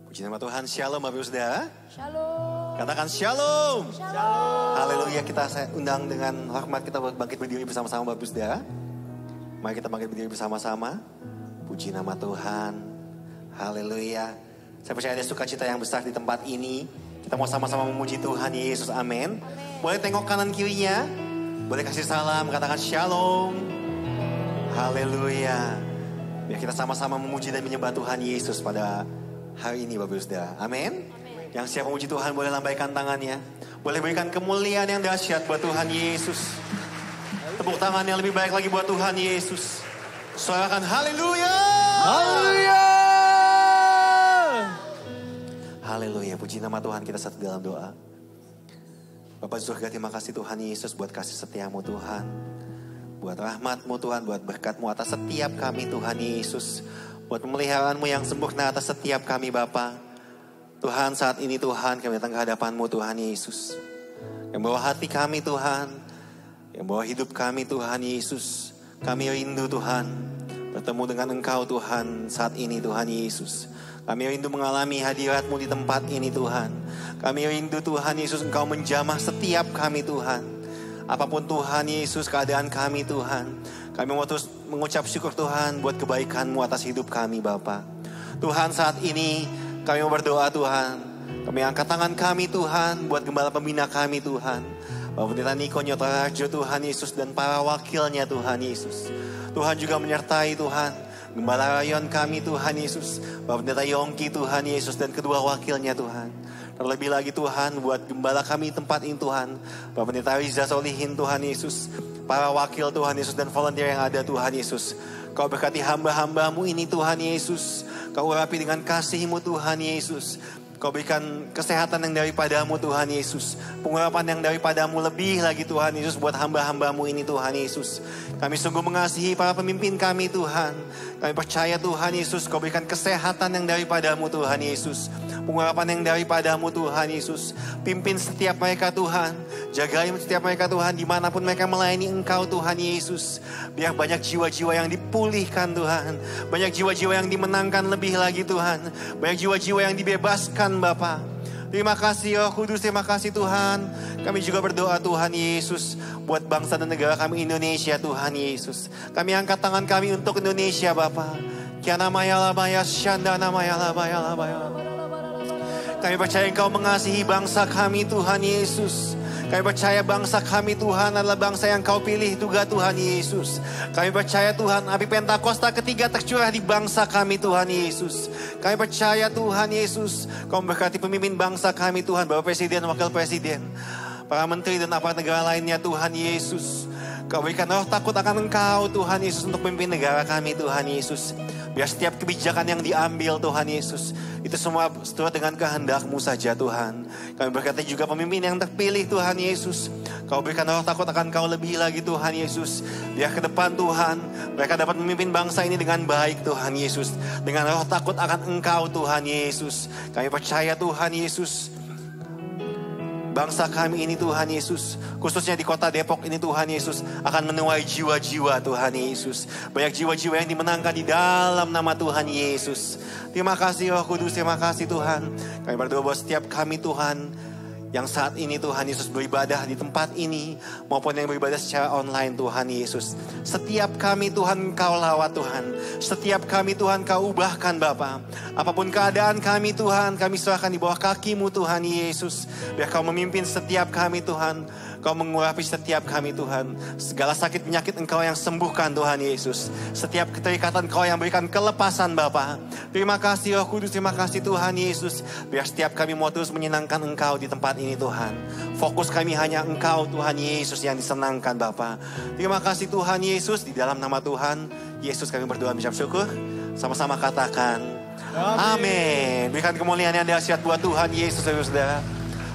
Puji nama Tuhan, shalom Bapak Ibu Saudara. Shalom. Katakan shalom. Shalom. Haleluya, kita undang dengan hormat kita bangkit berdiri bersama-sama Bapak Ibu Saudara. Mari kita bangkit berdiri bersama-sama. Puji nama Tuhan. Haleluya. Saya percaya ada sukacita yang besar di tempat ini. Kita mau sama-sama memuji Tuhan Yesus, amin. Boleh tengok kanan kirinya. Boleh kasih salam, katakan shalom. Haleluya. Biar kita sama-sama memuji dan menyembah Tuhan Yesus pada hari ini Bapak Ibu Saudara. Amin. Yang siap memuji Tuhan boleh lambaikan tangannya. Boleh berikan kemuliaan yang dahsyat buat Tuhan Yesus. Tepuk tangan yang lebih baik lagi buat Tuhan Yesus. Suarakan haleluya. Haleluya. Haleluya. Puji nama Tuhan, kita satu dalam doa. Bapak surga, terima kasih Tuhan Yesus buat kasih setiamu Tuhan. Buat rahmatmu Tuhan, buat berkatmu atas setiap kami Tuhan Yesus. Buat pemeliharaanmu yang sempurna atas setiap kami Bapa. Tuhan, saat ini Tuhan kami datang ke hadapanmu Tuhan Yesus. Yang bawa hati kami Tuhan. Yang bawa hidup kami Tuhan Yesus. Kami rindu Tuhan bertemu dengan Engkau Tuhan saat ini Tuhan Yesus. Kami rindu mengalami hadirat-Mu di tempat ini Tuhan. Kami rindu Tuhan Yesus Engkau menjamah setiap kami Tuhan. Apapun Tuhan Yesus keadaan kami Tuhan. Kami mau terus mengucap syukur Tuhan buat kebaikan-Mu atas hidup kami Bapa. Tuhan, saat ini kami mau berdoa Tuhan. Kami angkat tangan kami Tuhan buat gembala pembina kami Tuhan. Bapak Pendeta Niko Nyotarjo Tuhan Yesus dan para wakilnya Tuhan Yesus. Tuhan juga menyertai Tuhan Gembala Rayon kami Tuhan Yesus. Bapak Pendeta Yongki Tuhan Yesus dan kedua wakilnya Tuhan. Terlebih lagi Tuhan buat gembala kami tempat ini Tuhan. Bapak Pendeta Riza Solihin Tuhan Yesus. Para wakil Tuhan Yesus dan volunteer yang ada Tuhan Yesus. Kau berkati hamba-hambamu ini Tuhan Yesus. Kau urapi dengan kasih-Mu Tuhan Yesus. Kau berikan kesehatan yang daripadamu Tuhan Yesus. Pengurapan yang daripadamu lebih lagi Tuhan Yesus buat hamba-hambamu ini Tuhan Yesus. Kami sungguh mengasihi para pemimpin kami Tuhan. Kami percaya Tuhan Yesus Kau berikan kesehatan yang daripadamu Tuhan Yesus. Pengurapan yang daripadamu Tuhan Yesus. Pimpin setiap mereka Tuhan. Jagai setiap mereka Tuhan dimanapun mereka melayani Engkau Tuhan Yesus. Biar banyak jiwa-jiwa yang dipulihkan Tuhan. Banyak jiwa-jiwa yang dimenangkan lebih lagi Tuhan. Banyak jiwa-jiwa yang dibebaskan Bapa. Terima kasih Roh Kudus, terima kasih Tuhan. Kami juga berdoa Tuhan Yesus buat bangsa dan negara kami Indonesia Tuhan Yesus. Kami angkat tangan kami untuk Indonesia Bapa. Kiana maya labaya syanda namaya labaya labaya. Kami percaya Engkau mengasihi bangsa kami Tuhan Yesus. Kami percaya bangsa kami Tuhan adalah bangsa yang Kau pilih juga Tuhan Yesus. Kami percaya Tuhan api Pentakosta ketiga tercurah di bangsa kami Tuhan Yesus. Kami percaya Tuhan Yesus Kau memberkati pemimpin bangsa kami Tuhan. Bapak Presiden, Wakil Presiden, para menteri dan aparat negara lainnya Tuhan Yesus. Kau berikan roh takut akan Engkau Tuhan Yesus untuk memimpin negara kami Tuhan Yesus. Biar setiap kebijakan yang diambil Tuhan Yesus itu semua seturut dengan kehendak-Mu saja Tuhan. Kami berkata juga pemimpin yang terpilih Tuhan Yesus. Kau berikan roh takut akan Kau lebih lagi Tuhan Yesus. Biar ke depan Tuhan mereka dapat memimpin bangsa ini dengan baik Tuhan Yesus. Dengan roh takut akan Engkau Tuhan Yesus. Kami percaya Tuhan Yesus. Bangsa kami ini Tuhan Yesus, khususnya di kota Depok ini Tuhan Yesus, akan menuai jiwa-jiwa Tuhan Yesus. Banyak jiwa-jiwa yang dimenangkan di dalam nama Tuhan Yesus. Terima kasih Roh Kudus, terima kasih Tuhan. Kami berdoa buat setiap kami Tuhan, yang saat ini Tuhan Yesus beribadah di tempat ini, maupun yang beribadah secara online Tuhan Yesus. Setiap kami Tuhan Kau lawat Tuhan. Setiap kami Tuhan Kau ubahkan Bapa. Apapun keadaan kami Tuhan, kami serahkan di bawah kaki-Mu Tuhan Yesus. Biar Kau memimpin setiap kami Tuhan. Kau mengurapi setiap kami Tuhan. Segala sakit penyakit Engkau yang sembuhkan Tuhan Yesus. Setiap keterikatan Kau yang berikan kelepasan Bapa. Terima kasih Roh Kudus, terima kasih Tuhan Yesus. Biar setiap kami mau terus menyenangkan Engkau di tempat ini Tuhan. Fokus kami hanya Engkau Tuhan Yesus yang disenangkan Bapa. Terima kasih Tuhan Yesus. Di dalam nama Tuhan Yesus kami berdoa mengucap syukur. Sama-sama katakan amin. Berikan kemuliaan yang dahsyat buat Tuhan Yesus saudara.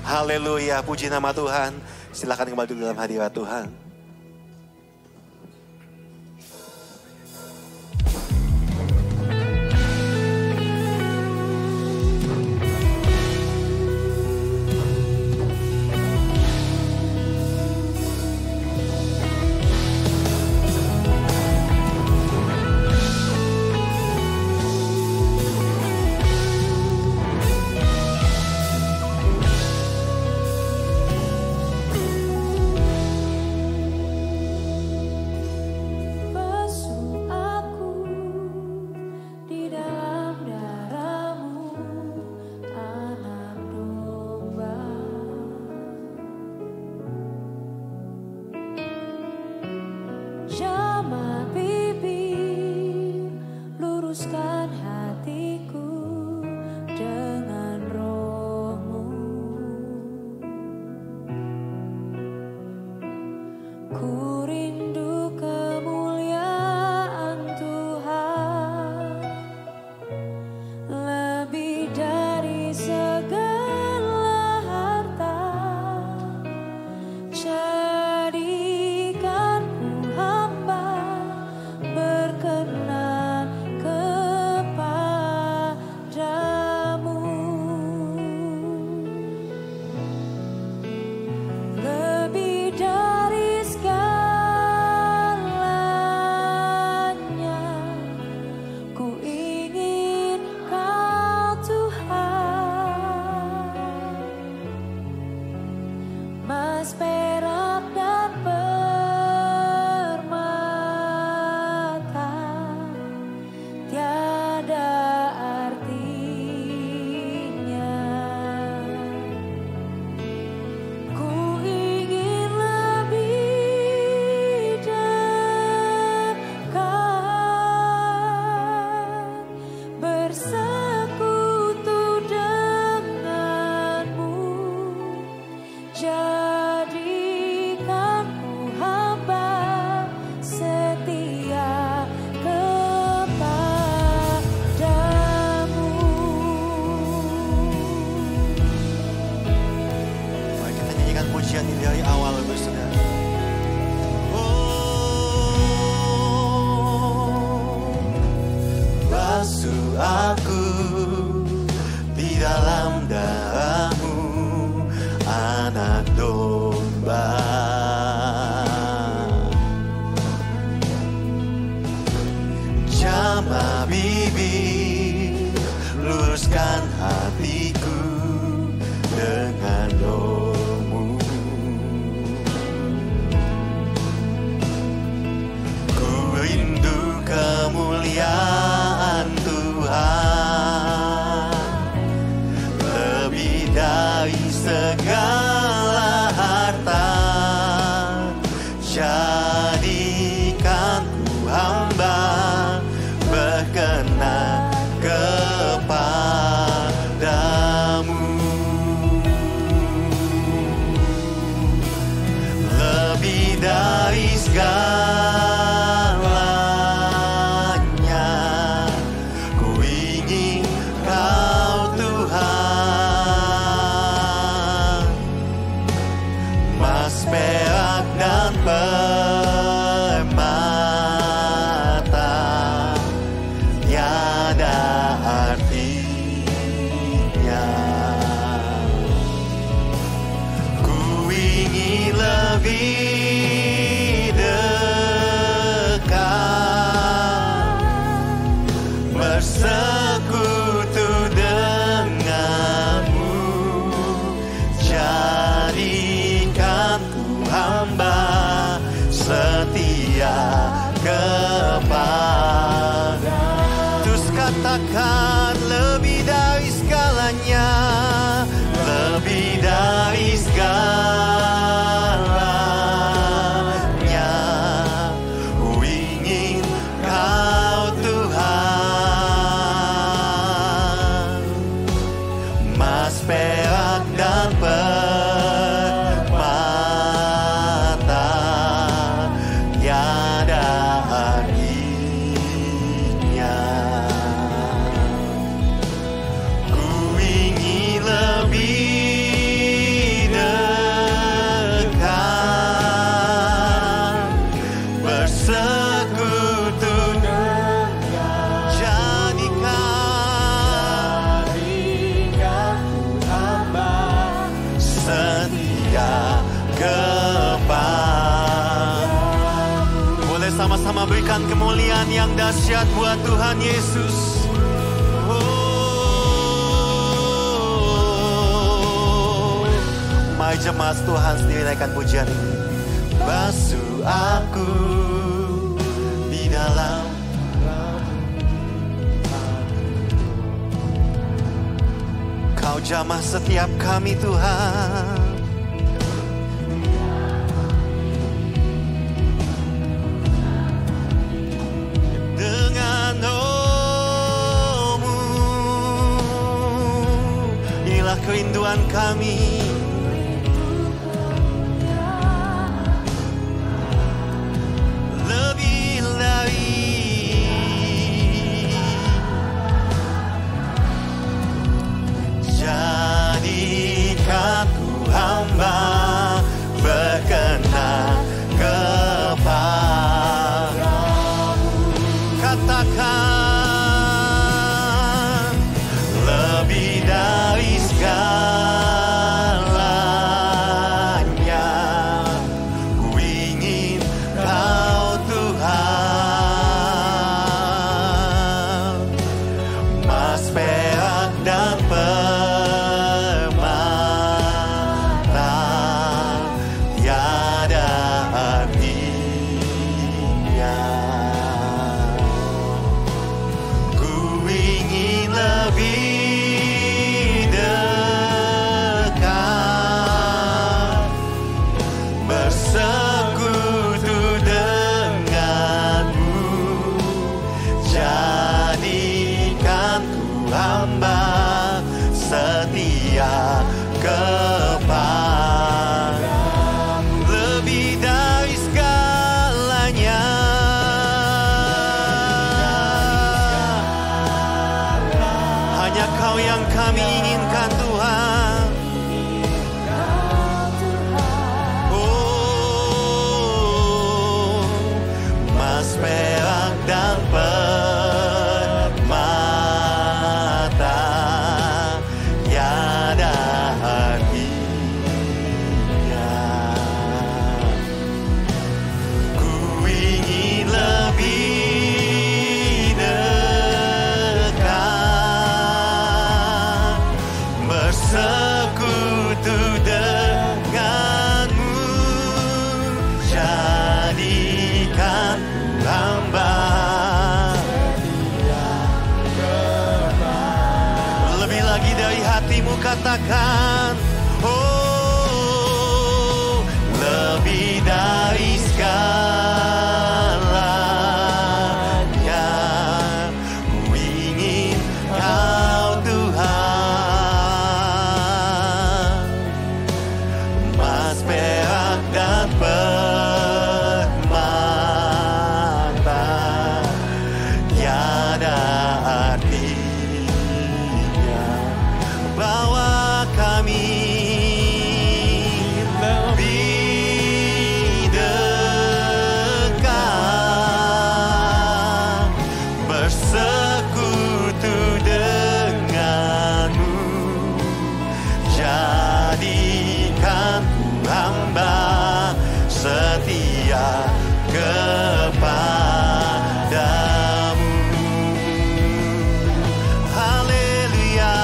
Haleluya, puji nama Tuhan. Silakan kembali duduk dalam hadirat Tuhan. dengan roh-Mu. Ku rindu kemuliaan Tuhan lebih dari segala harta. Jadikan ku hamba berkenan kepadamu. Lebih dari segalanya, ku ingin Kau Tuhan. Emas, perak, dan permata tiada artinya. Ku ingin lebih dekat bersekutu denganmu. Jadikan ku hamba setia kepadamu. Mari kita nyanyikan pujian ini dari awal, saudara. Basuh aku di dalam darah-Mu, anak domba. Jamah bibir, luruskan hatiku dengan roh-Mu. Ku rindu kemuliaan Tuhan lebih dari segala harta. Jadikan ku hamba berkenan kepadamu. Lebih dari segalanya, ku ingin Kau Tuhan. Emas, perak, dan permata tiada artinya. Ku ingin lebih dekat bersekutu denganmu. Jadikan ku hamba setia kepada. Terus katakan lebih dari segalanya, lebih dari segalanya, ku ingin Kau Tuhan. Emas, perak, dan permata tiada artinya. Ku ingin lebih dekat bersekutu dengan. Jadikan ku hamba setia kepadamu. Boleh sama-sama berikan kemuliaan yang dahsyat buat Tuhan Yesus. Mari jemaat Tuhan sendiri naikkan pujian ini. Basuh aku di dalam. Kau jamah setiap kami Tuhan. Dengan roh-Mu inilah kerinduan kami. Lebih dari jadikan ku hamba berkenan kepadamu. Katakan lebih dari segalanya, ku ingin Kau Tuhan, emas, perak dan permata tiada artinya. Ku ingin lebih dekat, bersekutu denganmu. Jadikan ku hamba setia kepadamu. Lebih dari segalanya, hanya Kau yang kami inginkan Tuhan. Oh, emas, perak dan permata tiada artinya. Ku ingin lebih dekat, bersekutu denganmu. Jadikan ku hamba lebih lagi dari hatimu. Katakan, oh, lebih dari segalanya, ku ingin Kau Tuhan, emas, perak dan permata tiada artinya. Bawa kami lebih dekat, bersekutu denganmu. Jadikan ku hamba setia kepadamu. Haleluya.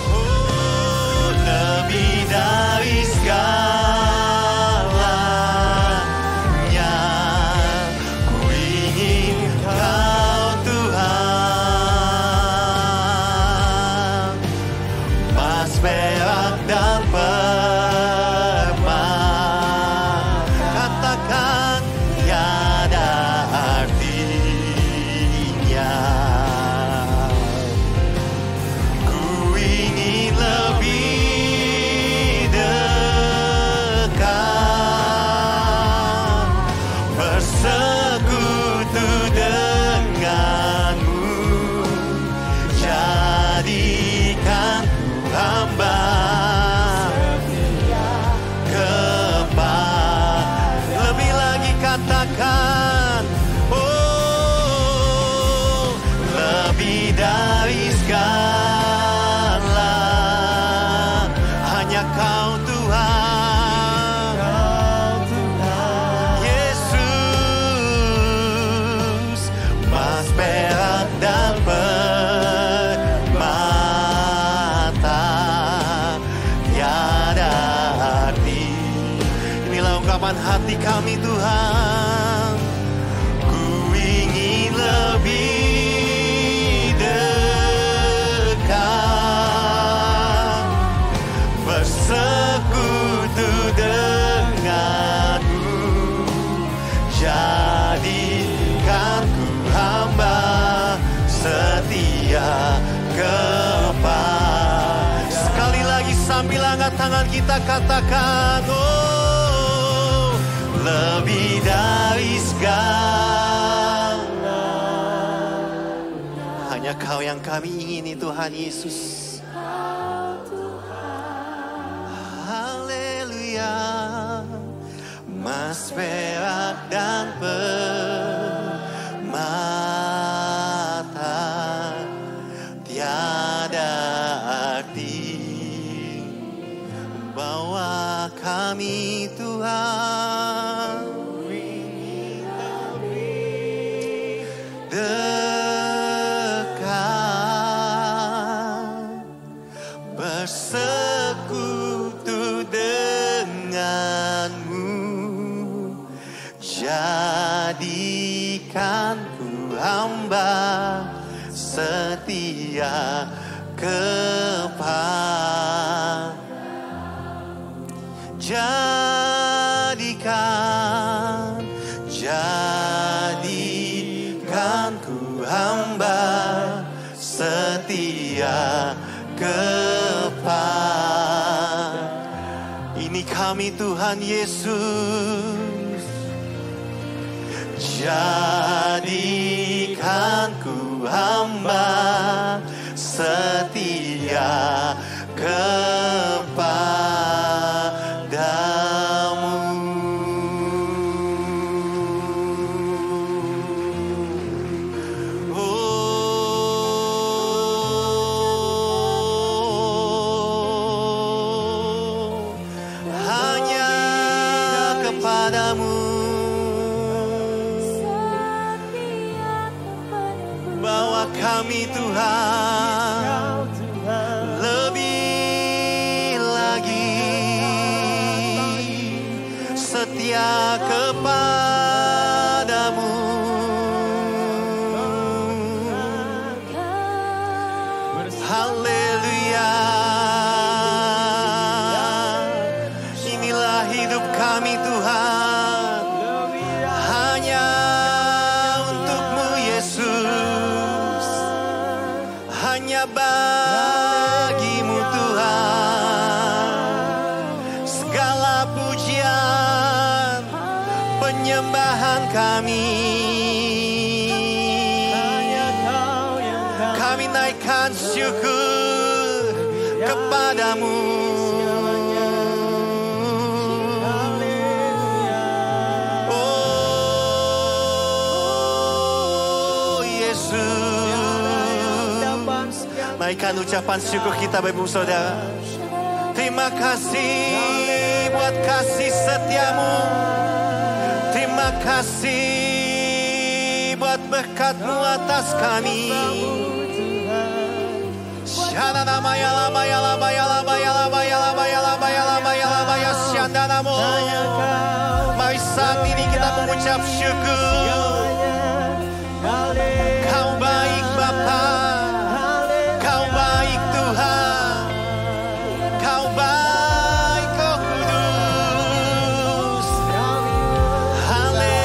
Oh, lebih dari segalanya, ku ingin Kau Tuhan, emas, perak dan permata. Katakan tiada artinya. Ku ingin lebih dekat, bersekutu denganmu. Jadikan ku hamba kepadamu. Lebih lagi katakan, oh, lebih dari segala, hanya Kau Tuhan. Yesus, emas, perak dan permata tiada arti. Inilah ungkapan hati kami Tuhan. Ku ingin lebih dekat, bersekutu denganmu. Jadikan ku hamba tangan kita katakan, oh, lebih dari segala. Hanya Kau yang kami ingini Tuhan Yesus. Haleluya. Emas, perak, dan permata tiada arti bahwa kami Tuhan dekat bersekutu denganmu. Jadikan ku hamba setia kepada. Jadikan ku hamba setia kepada. Ini kami Tuhan Yesus. Jadikan ku hamba setia kepadamu. Oh, hanya kepadamu bahwa kami Tuhan lebih lagi setia kepadamu. Haleluya. Inilah hidup kami Tuhan, hanya untuk-Mu Yesus, hanya bagi-Mu Tuhan. Segala pujian, penyembahan kami, kami naikkan syukur kepadamu. Oh Yesus, naikkan ucapan syukur kita Bapak Ibu Saudara. Terima kasih buat kasih setiamu. Terima kasih buat berkat-Mu atas kami. Mari saat ini kita mengucap syukur. Kau baik Bapa, Kau baik Tuhan, Kau baik Roh Kudus. Haleluya.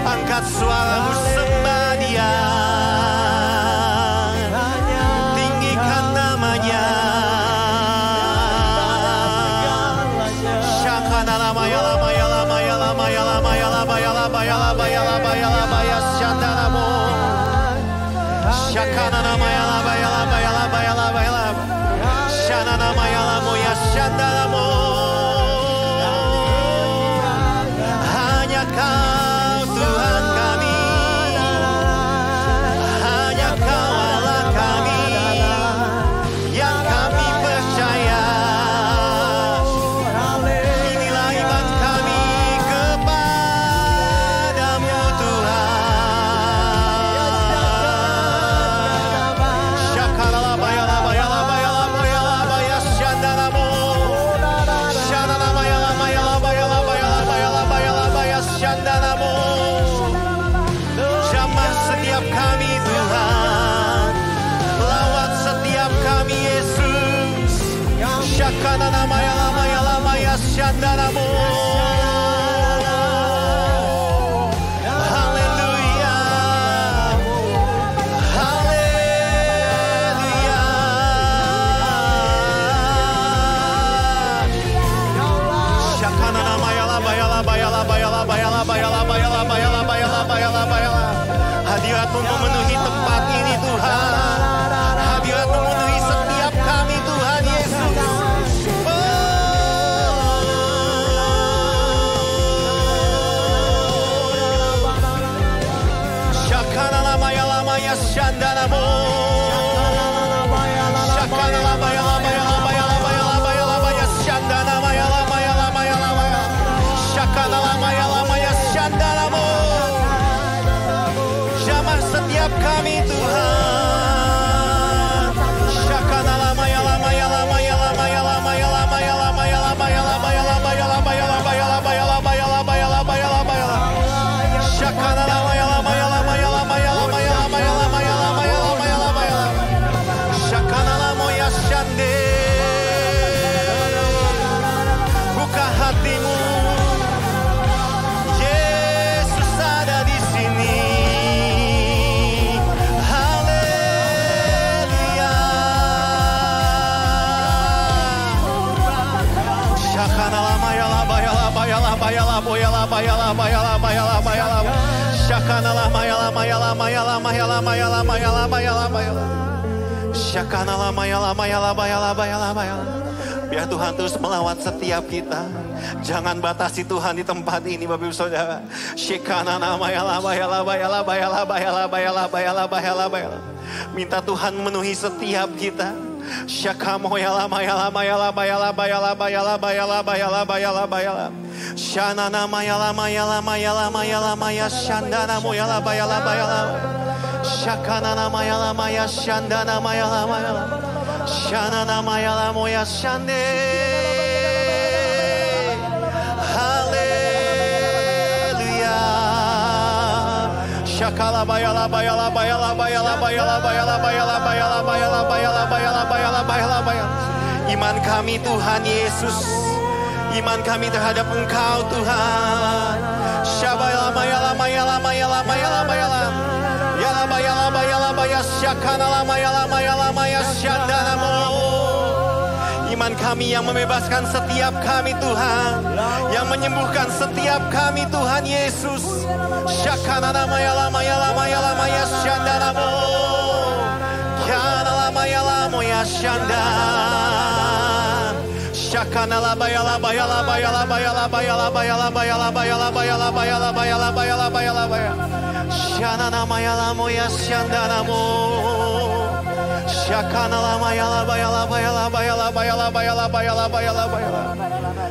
Angkat suaramu sembah Dia, tinggikan namanya. Shakana lama ya lama ya lama ya lama ya lama ya lama ya lama ya lama ya lama ya lama ya shandanamo. Shakana lama ya lama ya lama ya lama ya lama ya lama. Shana nama ya lama ya shandanamo. Hanya Kau Tuhan kami, hanya Kau Allah kami, yang kami percaya. Inilah iman kami kepadamu Tuhan. Shakala baya la baya la baya la baya la baya shandanamo. Shana baya la baya la baya la baya la baya la baya la baya shandanamo. Jamah setiap kami Tuhan, lawat setiap kami Yesus. Shakana nama ya lama ya lama ya shandanamo. Hadirat-Mu memenuhi tempat ini Tuhan. Hadirat-Mu memenuhi setiap kami Tuhan Yesus. Shakana lama ya lama ya shandanamo. Shakana lama ya lama ya lama ya lama ya lama ya lama ya shandanama ya lama ya lama ya lama ya. Shakana lama ya lama ya shandanamo. Jamah setiap kami Tuhan. Shakana lama ya lama ya lama ya lama ya lama ya lama ya lama ya lama ya lama ya lama ya lama ya lama ya lama ya lama ya lama ya lama ya lama ya lama. Shakana lama ya lama ya lama ya lama ya lama ya lama ya lama ya lama ya lama ya lama ya lama. Shakana lama ya shande. Buka hatimu. Yesus ada di sini. Haleluya. Shakana lama ya lama ya lama ya lama ya lama ya lama ya lama ya lama ya lama ya lama. Shakana lama ya lama ya lama ya lama ya lama ya lama ya lama ya lama ya lama. Shakana lama ya lama ya lama ya lama ya lama ya lama. Biar Tuhan terus melawat setiap kita. Jangan batasi Tuhan di tempat ini Bapak Ibu Saudara. Shakana lama ya lama ya lama ya lama ya lama ya lama ya lama ya lama ya lama ya lama. Minta Tuhan memenuhi setiap kita. Shakamo ya lama ya lama ya lama ya lama ya lama ya lama ya lama ya lama ya lama ya lama. Shana nama ya lama ya lama ya lama ya lama ya shandana mo ya lama ya lama ya lama. Shakana nama ya lama ya shandana nama ya lama ya lama. Shana nama ya lama ya shande. Haleluya. Shakala ya lama ya lama ya lama ya lama ya lama ya lama ya lama ya lama ya lama ya lama ya lama ya lama ya lama ya. Iman kami Tuhan Yesus. Iman kami terhadap Engkau Tuhan. Shaba ya lama ya lama ya lama ya lama ya lama ya lama. Ya lama ya lama ya lama ya syakana lama ya lama ya lama ya syandanamo. Iman kami yang membebaskan setiap kami Tuhan. Yang menyembuhkan setiap kami Tuhan Yesus. Syakana lama ya lama ya lama ya lama ya syandanamo. Yana lama ya lama ya syandan. Shakana laba ya laba ya laba ya laba ya laba ya laba ya laba ya laba ya laba ya laba ya laba ya laba ya laba ya laba ya. Shana nama ya lamo ya syandanamo. Shakana lama ya laba ya laba ya laba ya laba ya laba ya laba ya laba ya laba ya laba.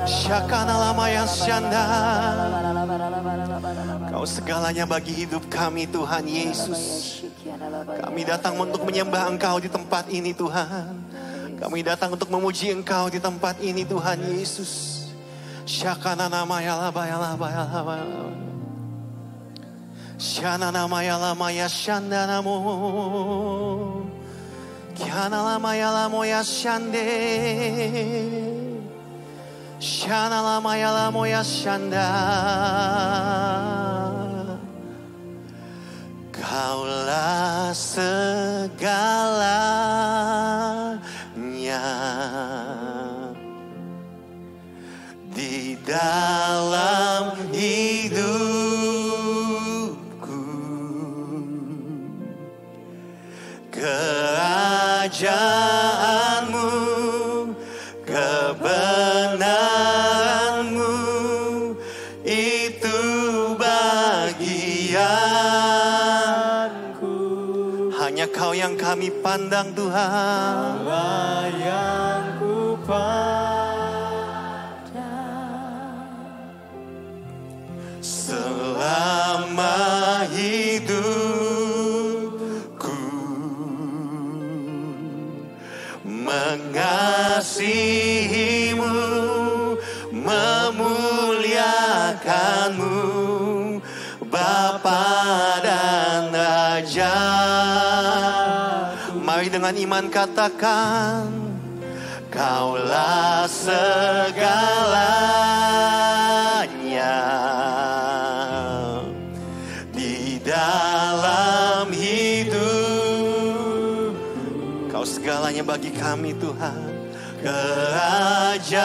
Shakana lama ya syandan. Kau segalanya bagi hidup kami Tuhan Yesus. Kami datang untuk menyembah Engkau di tempat ini Tuhan. Kami datang untuk memuji Engkau di tempat ini Tuhan Yesus. Shakana nama ya laba ya laba ya laba ya laba. Shana nama ya lama ya shandanamo. Kiana lama ya lamo ya shande. Shana lama ya lamo ya shanda. Kaulah segalanya di dalam hidupku. Kerajaanmu, kebenaranmu, itu bagianku. Hanya Kau yang kami pandang Tuhan. Allah yang ku selama hidupku mengasihimu, memuliakanmu, Bapa dan Raja. Mari dengan iman katakan, Kaulah segalanya di dalam hidup. Kau segalanya bagi kami Tuhan. Kerajaanmu,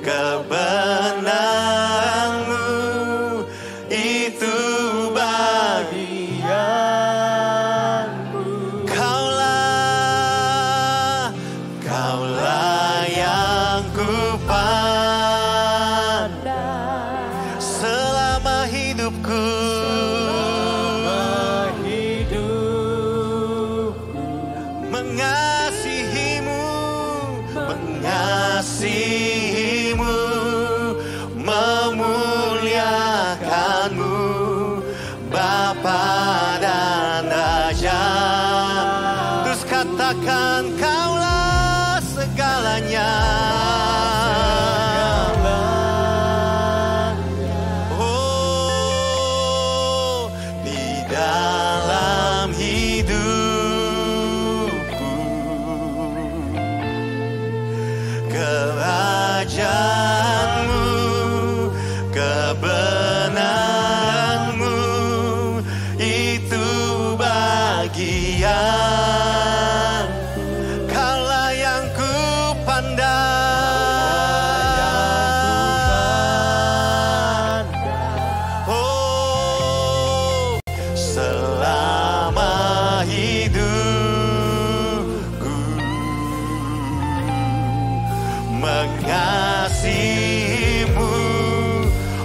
kebenaranmu, itu mengasihimu, mengasihimu, memuliakanmu, Bapa dan Raja. Terus katakan, Kaulah segalanya. Oh, di dalam hidupku, kerajaanmu, kebenaranmu, itu bagian. Kaulah yang ku pandang. Oh, selama hidupku, mengasihimu,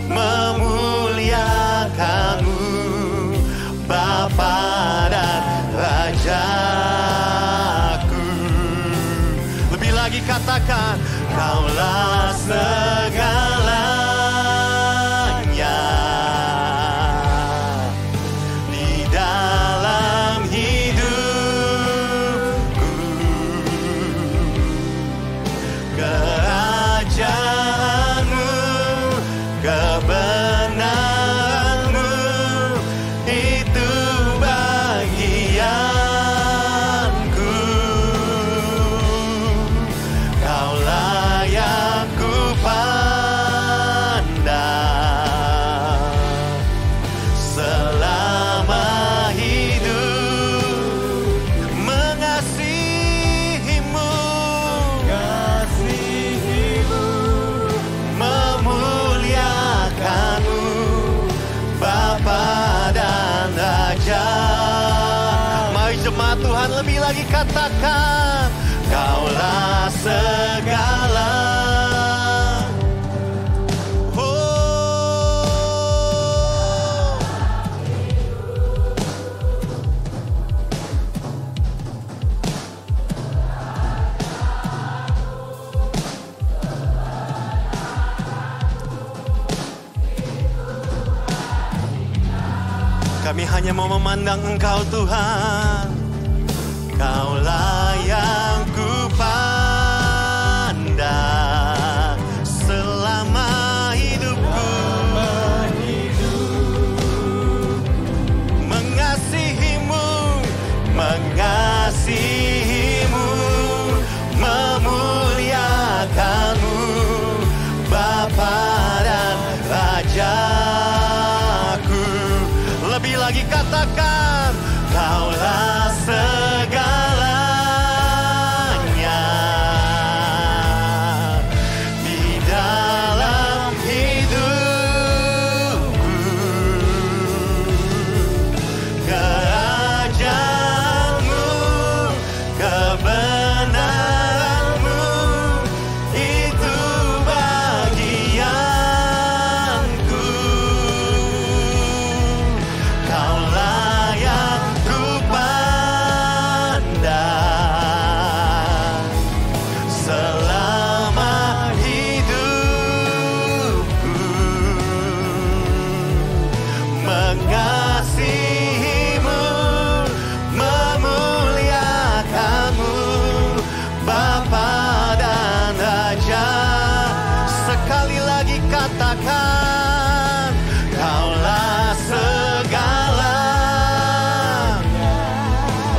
memuliakanmu, Bapa dan Rajaku. Lebih lagi katakan, Kaulah segalanya di dalam hidupku, kerajaanmu, kebenaranmu, itu bagianku. Kaulah yang ku pandang selama hidup, mengasihimu, memuliakanmu, Bapa dan Raja. Mari jemaat Tuhan lebih lagi katakan, Kaulah segala. Oh, kami hanya mau memandang Engkau Tuhan. Kaulah yang ku pandang selama hidupku, mengasihimu, mengasihimu, memuliakanmu, Bapa dan Rajaku. Lebih lagi katakan, Kaulah segalanya di dalam hidupku, kerajaanmu, kebenaranmu, itu bagianku. Kaulah yang ku pandang selama hidupku, mengasihimu, memuliakanmu, Bapa dan Raja. Sekali lagi katakan, Kaulah segalanya.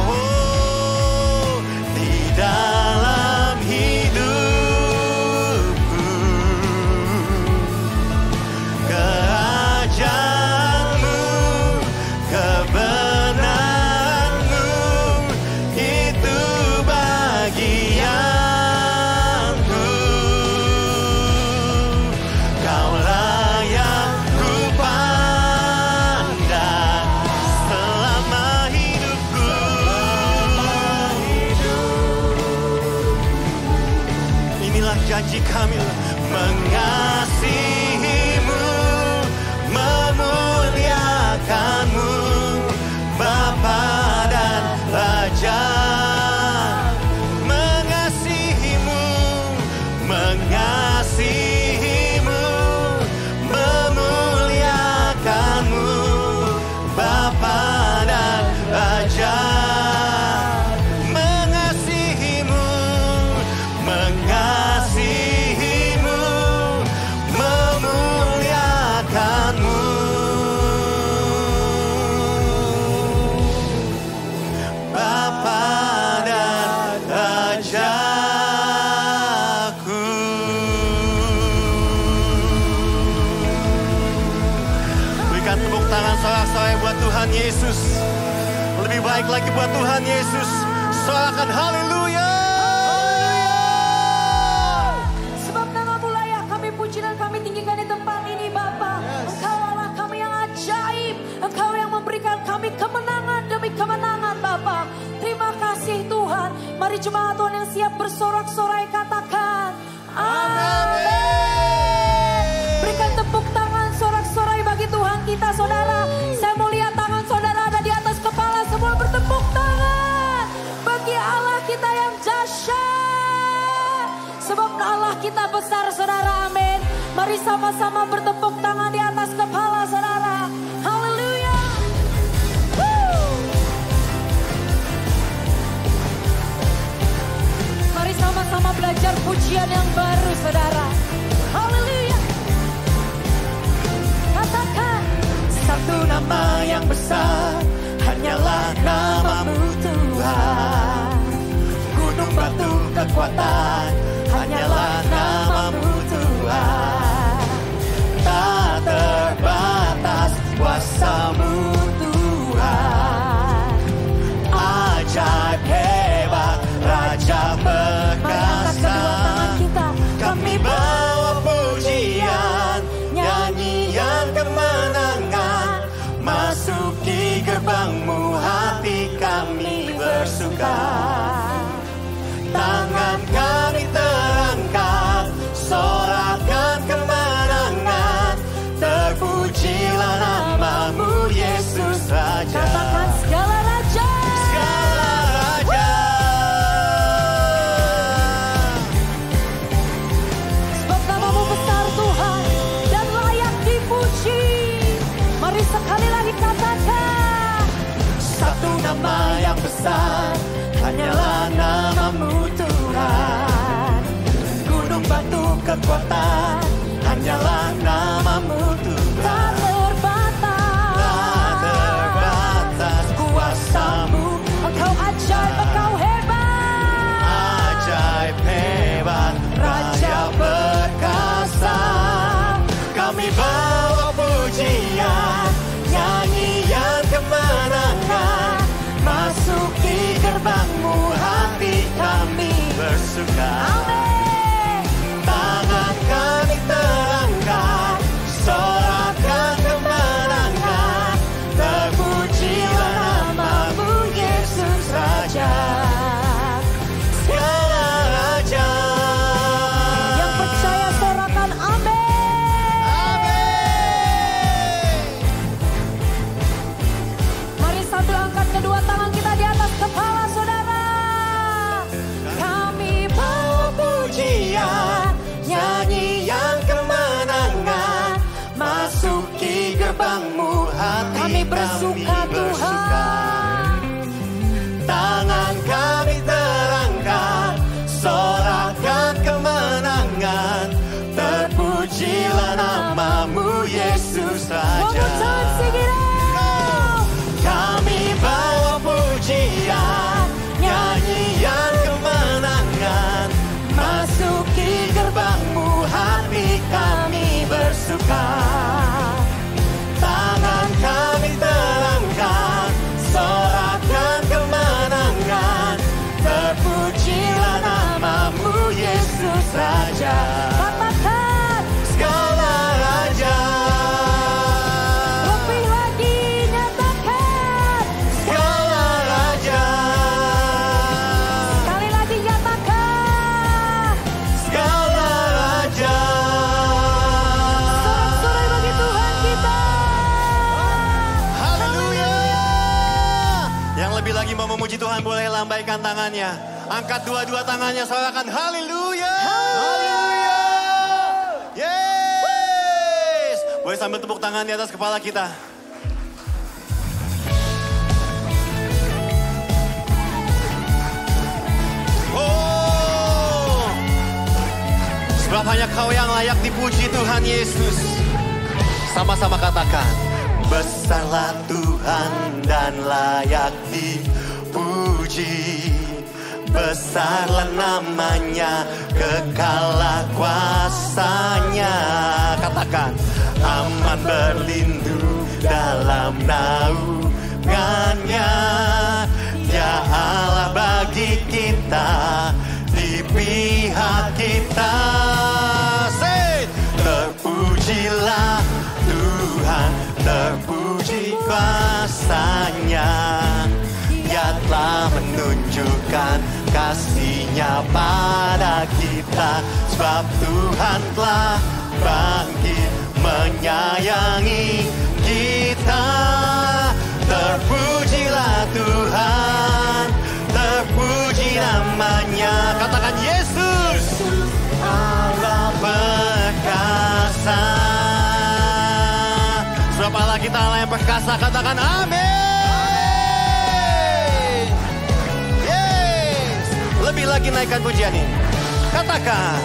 Oh, di dalam hidupku, kerajaanmu, kebenaranmu, itu bagianku. Kaulah yang ku pandang selama hidupku. Inilah janji kami, mengasihimu, memuliakanmu, Bapa dan Raja. Tuhan Yesus. Lebih baik lagi buat Tuhan Yesus. Sorakan haleluya. Sebab nama-Mu layak kami puji dan kami tinggikan di tempat ini Bapa. Engkau Allah kami yang ajaib. Engkau yang memberikan kami kemenangan demi kemenangan Bapa. Terima kasih Tuhan. Mari jemaat Tuhan yang siap bersorak-sorai katakan amin. Berikan tepuk tangan sorak-sorai bagi Tuhan kita saudara. Saya mau lihat tangan saudara ada di atas kepala. Semua bertepuk tangan bagi Allah kita yang dahsyat. Sebab Allah kita besar saudara, amin. Mari sama-sama bertepuk tangan di atas kepala saudara. Haleluya. Mari sama-sama belajar pujian yang baru saudara. Haleluya. Katakan Satu nama yang besar, hanyalah nama-Mu Tuhan. Gunung batu kekuatan, hanyalah nama-Mu Tuhan. Tak terbatas kuasa-Mu Tuhan. Ajaib hebat, Raja perkasa. Kami bawa pujian, nyanyian kemenangan. Masuki gerbang-Mu, hati kami bersuka. Tangan kami terangkat, sorakan kemenangan. Terpujilah nama-Mu Yesus Raja. katakan segala raja. Segala raja. Sebab nama-Mu besar Tuhan dan layak dipuji. Mari sekali lagi katakan Satu nama yang besar, hanyalah nama-Mu Tuhan. Gunung batu kekuatan, hanyalah nama-Mu tak Tuhan. terbatas. Tak terbatas kuasa-Mu, Engkau ajaib, Engkau hebat. ajaib hebat, Raja perkasa. Kami bawa pujian, nyanyian kemenangan. Masuki gerbang-Mu, hati kami bersuka. Amin. Tangan kami terangkat, sorakan kemenangan. Terpujilah nama-Mu Yesus Raja. Segala raja. Yang percaya sorakan amin. Amin. Mari sambil angkat kedua tangan kita di atas kepala saudara. Kami bawa Pujian, nyanyian kemenangan. Masuki gerbang-Mu, hati kami bersuka Tuhan. Tangan kami terangkat, sorakan kemenangan. Terpujilah nama-Mu Yesus One more Raja. time, sing it out. Kami bawa pujian, nyanyian kemenangan. Masuki gerbang-Mu, hati kami bersuka. Tangan kami terangkat, sorakan kemenangan. Terpujilah nama-Mu Yesus Raja. Katakan Segala raja. lebih lagi, nyatakan Segala raja. sekali lagi, nyatakan Segala raja. sorak-sorai bagi Tuhan kita. Haleluya. Yang lebih lagi mau memuji Tuhan boleh lambaikan tangannya. Angkat dua-dua tangannya, sorakan haleluya. Haleluya. Yes. Boleh sambil tepuk tangan di atas kepala kita. Oh. Sebab hanya Kau yang layak dipuji Tuhan Yesus. Sama-sama katakan. Besarlah Tuhan dan layak dipuji. Besarlah namanya, kekallah kuasanya. Katakan, aman berlindung dalam naungannya. kita. Say, terpujilah Tuhan, terpuji kuasa-Nya. Dia telah menunjukkan kasih-Nya pada kita. Sebab Tuhan telah bangkit menyayangi kita. Terpujilah Tuhan, terpuji namanya. Katakan Yesus, Allah perkasa. Sebab Allah kita Allah yang perkasa. Katakan amin. Yes. Lebih lagi naikkan pujian ini. Katakan,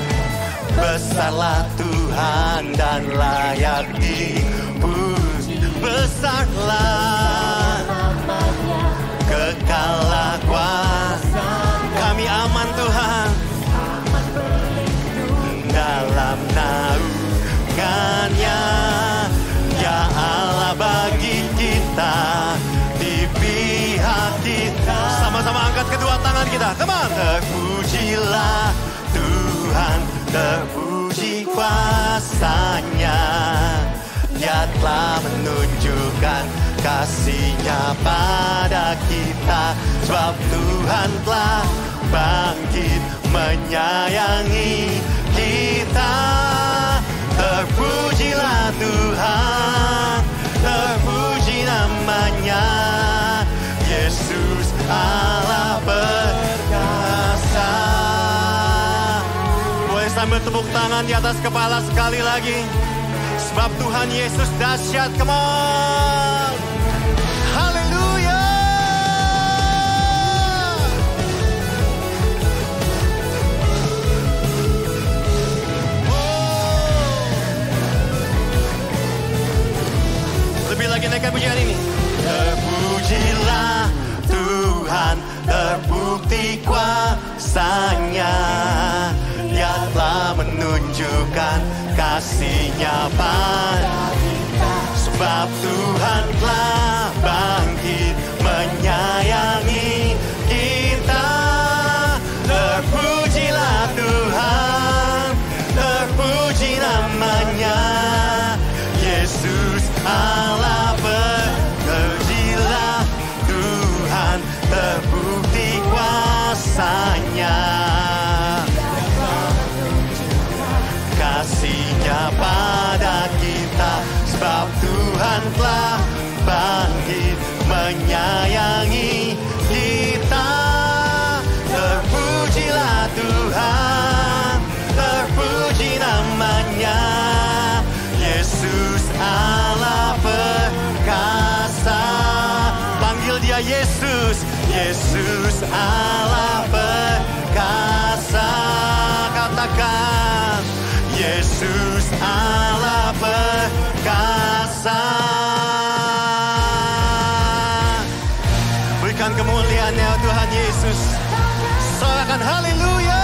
besarlah Tuhan dan layak dipuji. Besarlah, kekallah kuasa. Kami aman Tuhan dalam naungan-Nya. Ya Allah bagi kita, di pihak kita. Sama-sama angkat kedua tangan kita. Come on. Terpujilah Tuhan, terpuji kuasa-Nya. Dia telah menunjukkan kasih-Nya pada kita. Sebab Tuhan telah bangkit menyayangi kita. Terpujilah Tuhan, terpuji namanya. Yesus Allah perkasa. Boleh sambil tepuk tangan di atas kepala sekali lagi. Sebab Tuhan Yesus dahsyat. Come on. Haleluya. Lebih lagi naikkan pujian ini. Terpujilah Tuhan, terbukti kuasa-Nya. Dia telah menunjukkan kasih-Nya pada kita. Sebab Tuhan telah bangkit menyayangi kita. Terpujilah Tuhan, terpuji namanya. Yesus Allah terpujilah Tuhan, terbukti kuasa-Nya. Kasih-Nya pada kita. Sebab Tuhan telah bangkit menyayangi kita. Terpujilah Tuhan, terpuji namanya. Yesus Allah perkasa. Panggil dia Yesus. Yesus Allah perkasa. Katakan, Yesus Allah perkasa. Berikan kemuliaan-Nya Tuhan Yesus. Sorakan haleluya.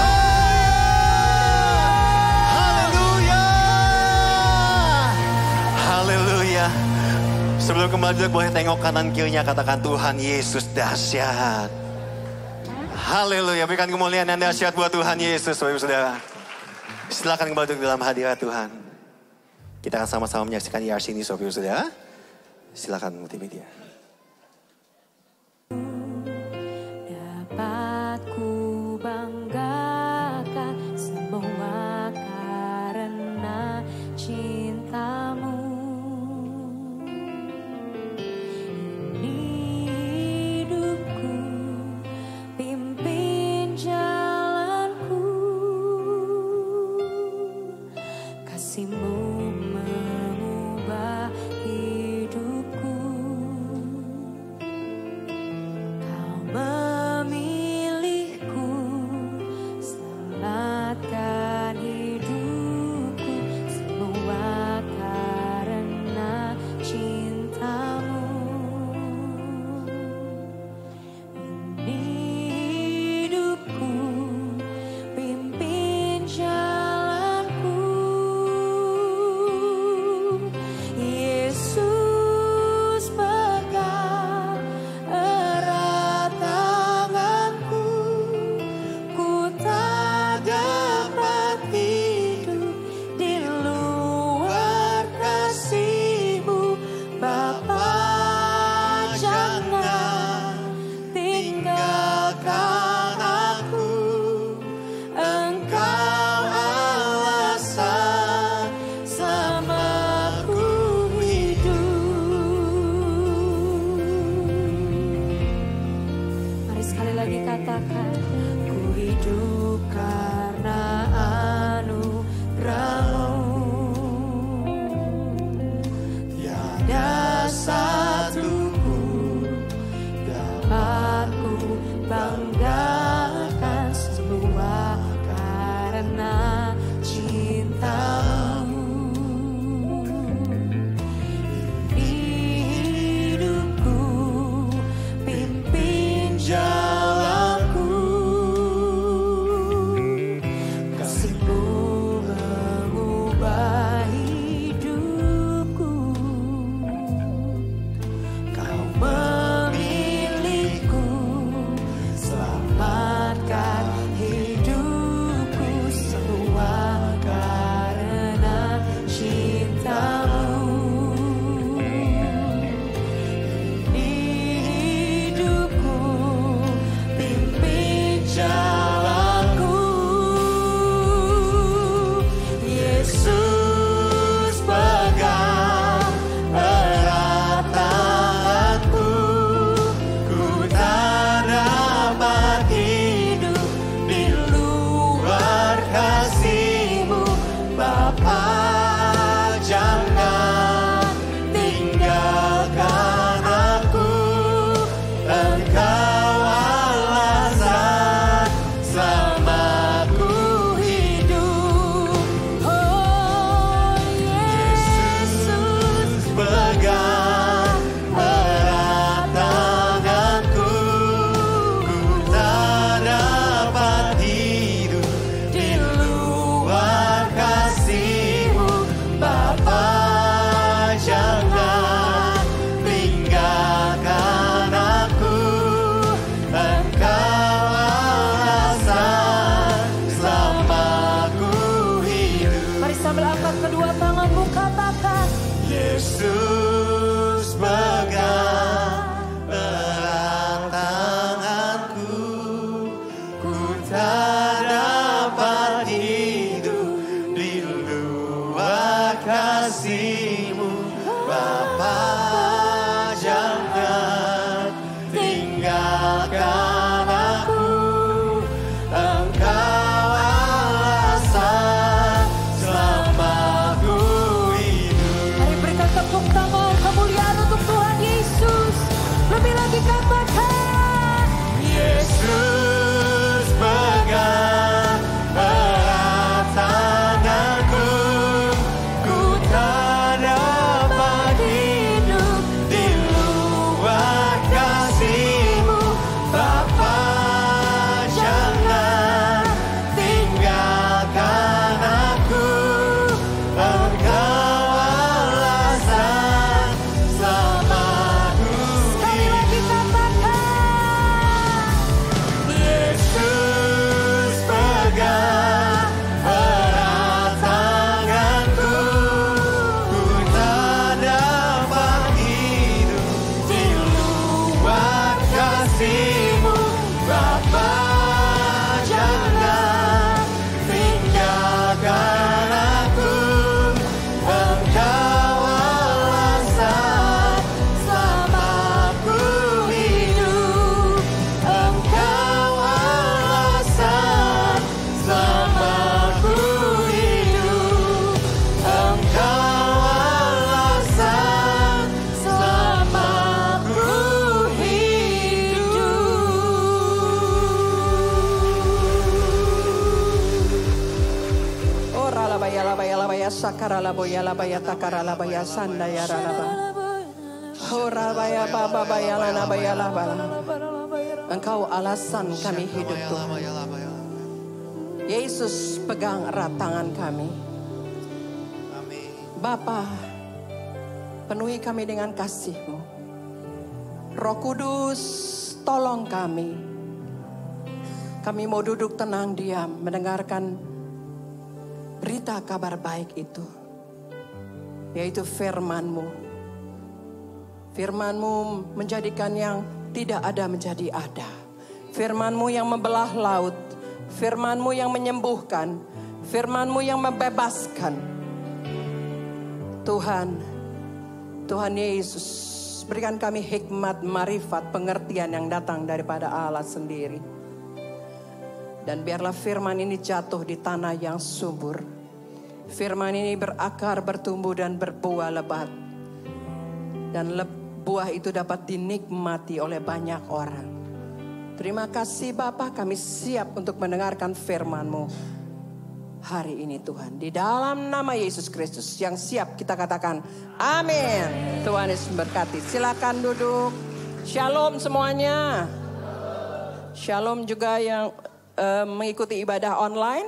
Haleluya. Haleluya. Sebelum kembali duduk boleh tengok kanan kirinya, katakan Tuhan Yesus dahsyat. Haleluya. Berikan kemuliaan yang dahsyat buat Tuhan Yesus, Bapak Ibu Saudara. Silakan kembali duduk dalam hadirat Tuhan. Kita akan sama-sama menyaksikan IRC ini, Bapak Ibu Saudara. Silakan multimedia. Dapat ku banggakan semua karena cinta-Mu. Hidupku, pimpin jalanku. Kasih-Mu mengubah hidupku. karala boya labaya takarala baya sanda ya ralaba. Hora baya baba baya lana baya labala. Engkau alasan kami hidup Tuhan. Yesus pegang erat tangan kami. Bapa, penuhi kami dengan kasih-Mu. Roh Kudus, tolong kami. Kami mau duduk tenang diam, mendengarkan berita kabar baik itu. Yaitu firman-Mu. Firman-Mu menjadikan yang tidak ada menjadi ada. Firman-Mu yang membelah laut. Firman-Mu yang menyembuhkan. Firman-Mu yang membebaskan. Tuhan Yesus, berikan kami hikmat, marifat, pengertian yang datang daripada Allah sendiri. Dan biarlah firman ini jatuh di tanah yang subur. Firman ini berakar, bertumbuh dan berbuah lebat. Dan buah itu dapat dinikmati oleh banyak orang. Terima kasih Bapa, kami siap untuk mendengarkan firman-Mu hari ini Tuhan. Di dalam nama Yesus Kristus yang siap kita katakan amin. Tuhan Yesus memberkati. Silakan duduk. Shalom semuanya. Shalom juga yang mengikuti ibadah online.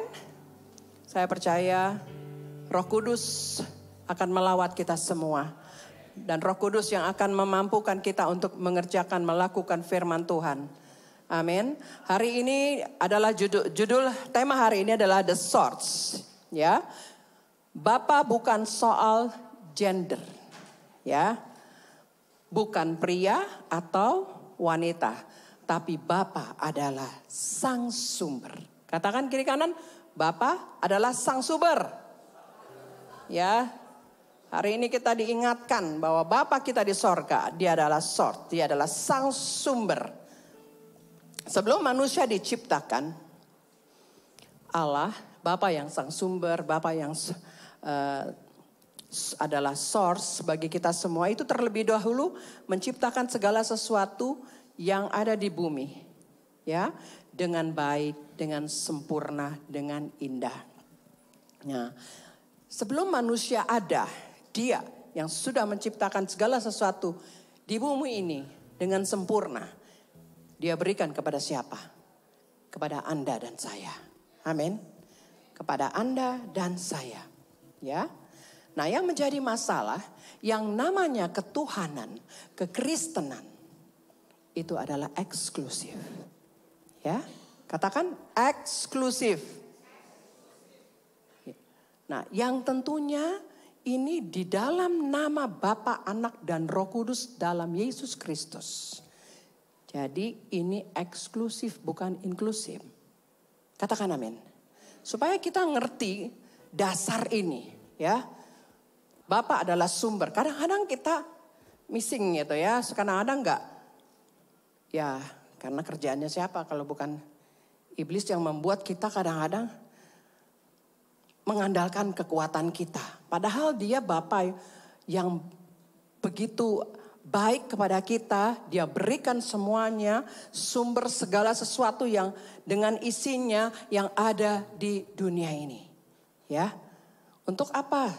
Saya percaya Roh Kudus akan melawat kita semua. Dan Roh Kudus yang akan memampukan kita untuk mengerjakan, melakukan firman Tuhan. Amin. Hari ini adalah judul tema hari ini adalah The Source. Ya. Bapa bukan soal gender. Ya. Bukan pria atau wanita. Tapi Bapa adalah sang sumber. Katakan kiri kanan, Bapa adalah sang sumber. Ya, hari ini kita diingatkan bahwa Bapa kita di sorga, dia adalah source, dia adalah sang sumber. Sebelum manusia diciptakan, Allah, Bapa yang sang sumber, Bapa yang adalah source bagi kita semua, itu terlebih dahulu menciptakan segala sesuatu yang ada di bumi, ya, dengan baik, dengan sempurna, dengan indah. Nah, sebelum manusia ada, Dia yang sudah menciptakan segala sesuatu di bumi ini dengan sempurna, Dia berikan kepada siapa? Kepada Anda dan saya. Amin. Kepada Anda dan saya, ya. Nah, yang menjadi masalah, yang namanya ketuhanan, kekristenan, itu adalah eksklusif. Ya, katakan eksklusif. Nah, yang tentunya ini di dalam nama Bapa, Anak, dan Roh Kudus dalam Yesus Kristus. Jadi ini eksklusif, bukan inklusif. Katakan amin. Supaya kita ngerti dasar ini, ya. Bapa adalah sumber. Kadang-kadang kita missing gitu ya. Kadang-kadang enggak. Ya, karena kerjaannya siapa kalau bukan iblis yang membuat kita kadang-kadang mengandalkan kekuatan kita. Padahal dia Bapa yang begitu baik kepada kita. Dia berikan semuanya, sumber segala sesuatu yang dengan isinya yang ada di dunia ini. Ya, untuk apa?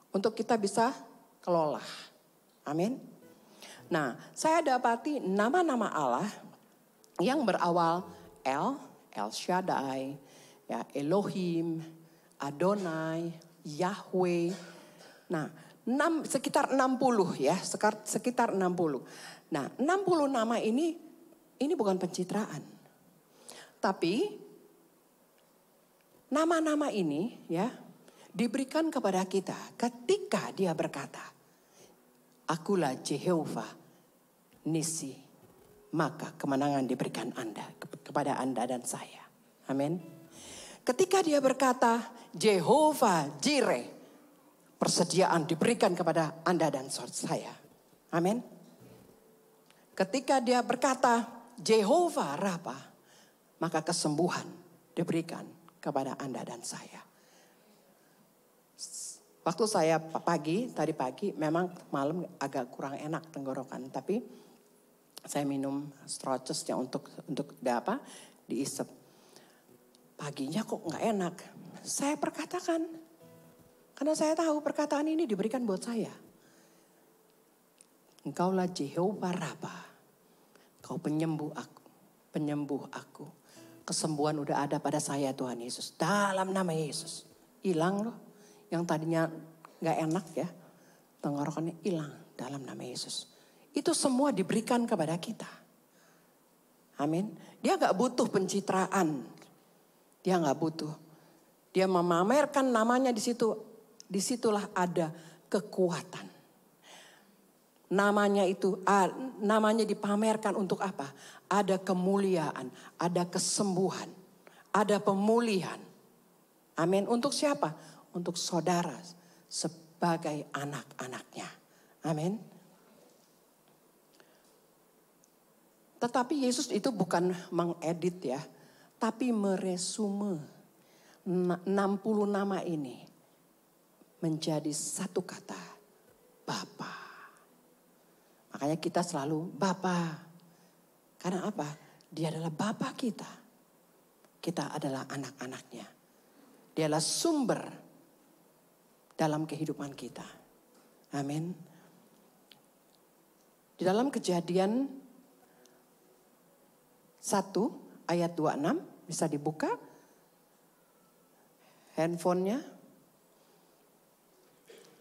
Untuk kita bisa kelola. Amin. Nah, saya dapati nama-nama Allah yang berawal El Shaddai, ya, Elohim, Adonai, Yahweh. Nah, sekitar 60 ya, sekitar 60. Nah, 60 nama ini bukan pencitraan. Tapi nama-nama ini ya diberikan kepada kita ketika Dia berkata, Akulah Jehovah Nisi, maka kemenangan diberikan kepada Anda dan saya. Amin. Ketika Dia berkata Jehovah Jireh, persediaan diberikan kepada Anda dan saya. Amin. Ketika Dia berkata Jehovah Rafa, maka kesembuhan diberikan kepada Anda dan saya. Waktu saya tadi pagi memang malam agak kurang enak tenggorokan, tapi saya minum stroches yang untuk diisep. Paginya kok nggak enak. Saya perkatakan, Karena saya tahu perkataan ini diberikan buat saya. Engkaulah Jehovah Rafa. Engkau penyembuh aku. Penyembuh aku. Kesembuhan udah ada pada saya Tuhan Yesus. Dalam nama Yesus. Hilang loh. Yang tadinya gak enak ya. Tenggorokannya hilang dalam nama Yesus. Itu semua diberikan kepada kita. Amin. Dia gak butuh pencitraan. Dia gak butuh. Dia memamerkan namanya di situ. Disitulah ada kekuatan. Namanya dipamerkan untuk apa? Ada kemuliaan, ada kesembuhan, ada pemulihan. Amin. Untuk siapa? Untuk saudara sebagai anak-anaknya. Amin. Tetapi Yesus itu bukan mengedit ya, tapi meresume 60 nama ini menjadi satu kata, Bapa. Makanya kita selalu Bapa. Karena apa? Dia adalah Bapa kita. Kita adalah anak-anaknya. Dia adalah sumber dalam kehidupan kita. Amin. Di dalam Kejadian 1 ayat 26 bisa dibuka handphonenya.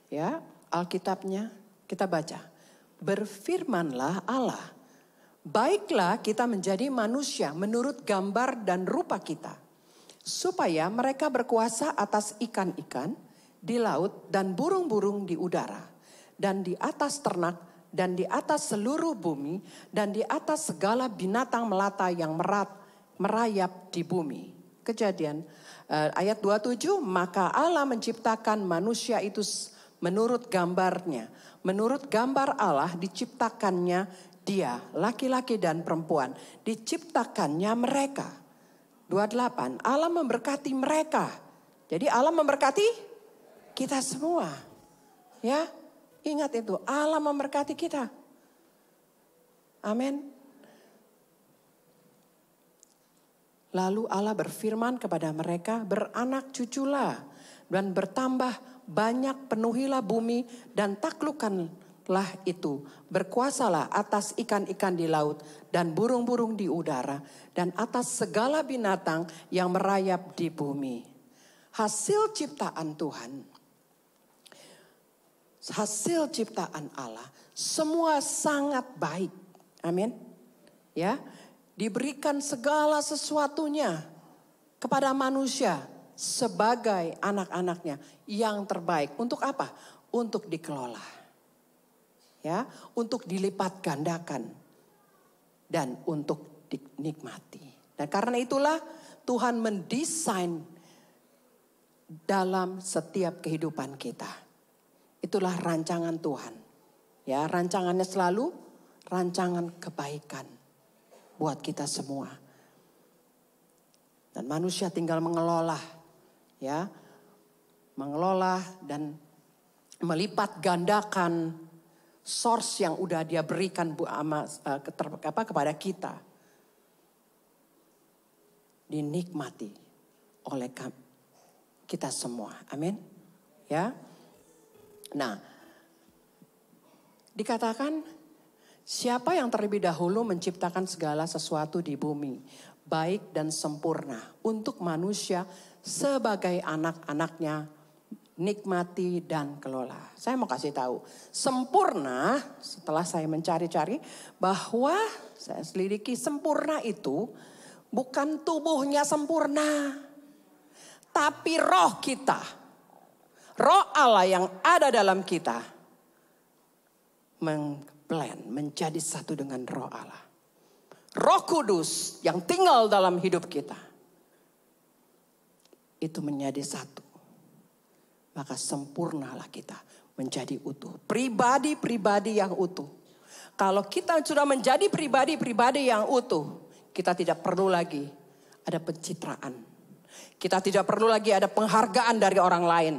Ya, Alkitabnya kita baca. Berfirmanlah Allah, baiklah kita menjadi manusia menurut gambar dan rupa kita, supaya mereka berkuasa atas ikan-ikan di laut dan burung-burung di udara, dan di atas ternak, dan di atas seluruh bumi, dan di atas segala binatang melata yang merayap di bumi. Kejadian ayat 27, maka Allah menciptakan manusia itu menurut gambarnya. Menurut gambar Allah diciptakannya dia, laki-laki dan perempuan. Diciptakannya mereka. 28, Allah memberkati mereka. Jadi Allah memberkati kita semua. Ya, ingat itu, Allah memberkati kita. Amin. Lalu Allah berfirman kepada mereka, beranak cuculah dan bertambah banyak, penuhilah bumi dan taklukkanlah itu. Berkuasalah atas ikan-ikan di laut dan burung-burung di udara dan atas segala binatang yang merayap di bumi. Hasil ciptaan Tuhan, hasil ciptaan Allah, semua sangat baik. Amin. Ya, diberikan segala sesuatunya kepada manusia sebagai anak-anaknya yang terbaik. Untuk apa? Untuk dikelola. Ya, untuk dilipat gandakan dan untuk dinikmati. Dan karena itulah Tuhan mendesain dalam setiap kehidupan kita. Itulah rancangan Tuhan. Ya, rancangannya selalu rancangan kebaikan buat kita semua. Dan manusia tinggal mengelola, ya, mengelola dan melipat gandakan source yang udah dia berikan kepada kita. Dinikmati oleh kita semua. Amin. Ya. Nah, dikatakan siapa yang terlebih dahulu menciptakan segala sesuatu di bumi, baik dan sempurna untuk manusia sebagai anak-anaknya, nikmati dan kelola. Saya mau kasih tahu, sempurna setelah saya mencari-cari bahwa saya selidiki sempurna itu bukan tubuhnya sempurna, tapi roh kita, roh Allah yang ada dalam kita mengblend menjadi satu dengan roh Allah. Roh Kudus yang tinggal dalam hidup kita itu menjadi satu. Maka sempurnalah kita menjadi utuh. Pribadi-pribadi yang utuh. Kalau kita sudah menjadi pribadi-pribadi yang utuh, kita tidak perlu lagi ada pencitraan. Kita tidak perlu lagi ada penghargaan dari orang lain.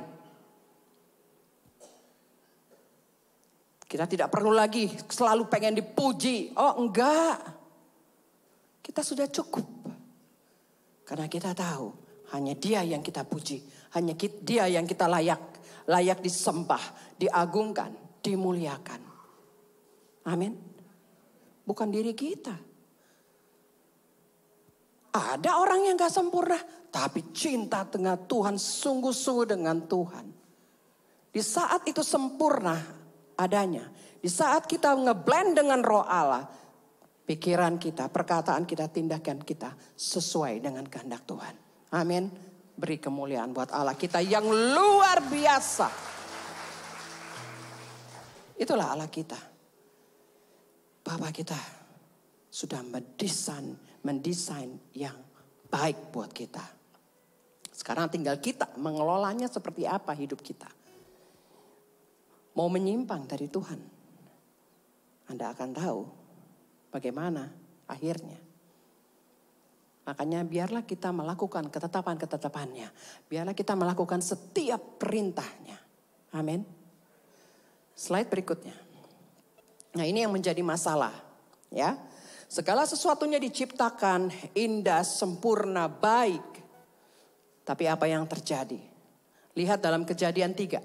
Kita tidak perlu lagi selalu pengen dipuji. Oh enggak. Kita sudah cukup. Karena kita tahu hanya Dia yang kita puji. Hanya Dia yang kita layak. layak disembah, diagungkan, dimuliakan. Amin. Bukan diri kita. Ada orang yang gak sempurna, tapi cinta dengan Tuhan, sungguh-sungguh dengan Tuhan. Di saat itu sempurna adanya. Di saat kita ngeblend dengan roh Allah, pikiran kita, perkataan kita, tindakan kita sesuai dengan kehendak Tuhan. Amin. Beri kemuliaan buat Allah kita yang luar biasa. Itulah Allah kita. Bapa kita sudah mendesain yang baik buat kita. Sekarang tinggal kita mengelolanya seperti apa hidup kita. Mau menyimpang dari Tuhan, Anda akan tahu bagaimana akhirnya. Makanya biarlah kita melakukan ketetapan-ketetapannya. Biarlah kita melakukan setiap perintahnya. Amin. Slide berikutnya. Nah, ini yang menjadi masalah, ya. Segala sesuatunya diciptakan indah, sempurna, baik. Tapi apa yang terjadi? Lihat dalam Kejadian 3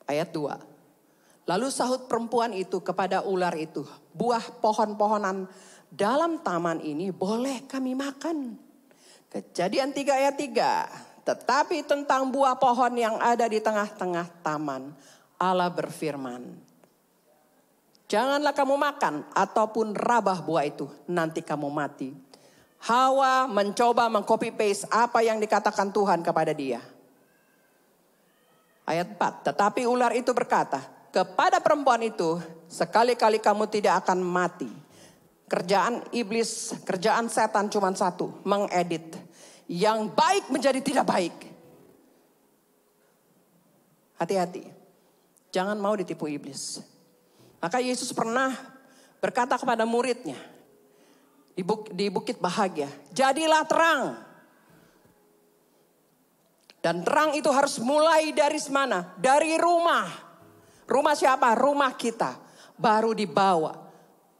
ayat 2. Lalu sahut perempuan itu kepada ular itu, buah pohon-pohonan dalam taman ini boleh kami makan. Kejadian 3 ayat 3. Tetapi tentang buah pohon yang ada di tengah-tengah taman, Allah berfirman, janganlah kamu makan ataupun rabah buah itu, nanti kamu mati. Hawa mencoba mengcopy paste apa yang dikatakan Tuhan kepada dia. Ayat 4, tetapi ular itu berkata kepada perempuan itu, sekali-kali kamu tidak akan mati. Kerjaan iblis, kerjaan setan cuma satu, mengedit. Yang baik menjadi tidak baik. Hati-hati, jangan mau ditipu iblis. Maka Yesus pernah berkata kepada muridnya di Bukit Bahagia, jadilah terang. Dan terang itu harus mulai dari mana? Dari rumah. Rumah siapa? Rumah kita. Baru dibawa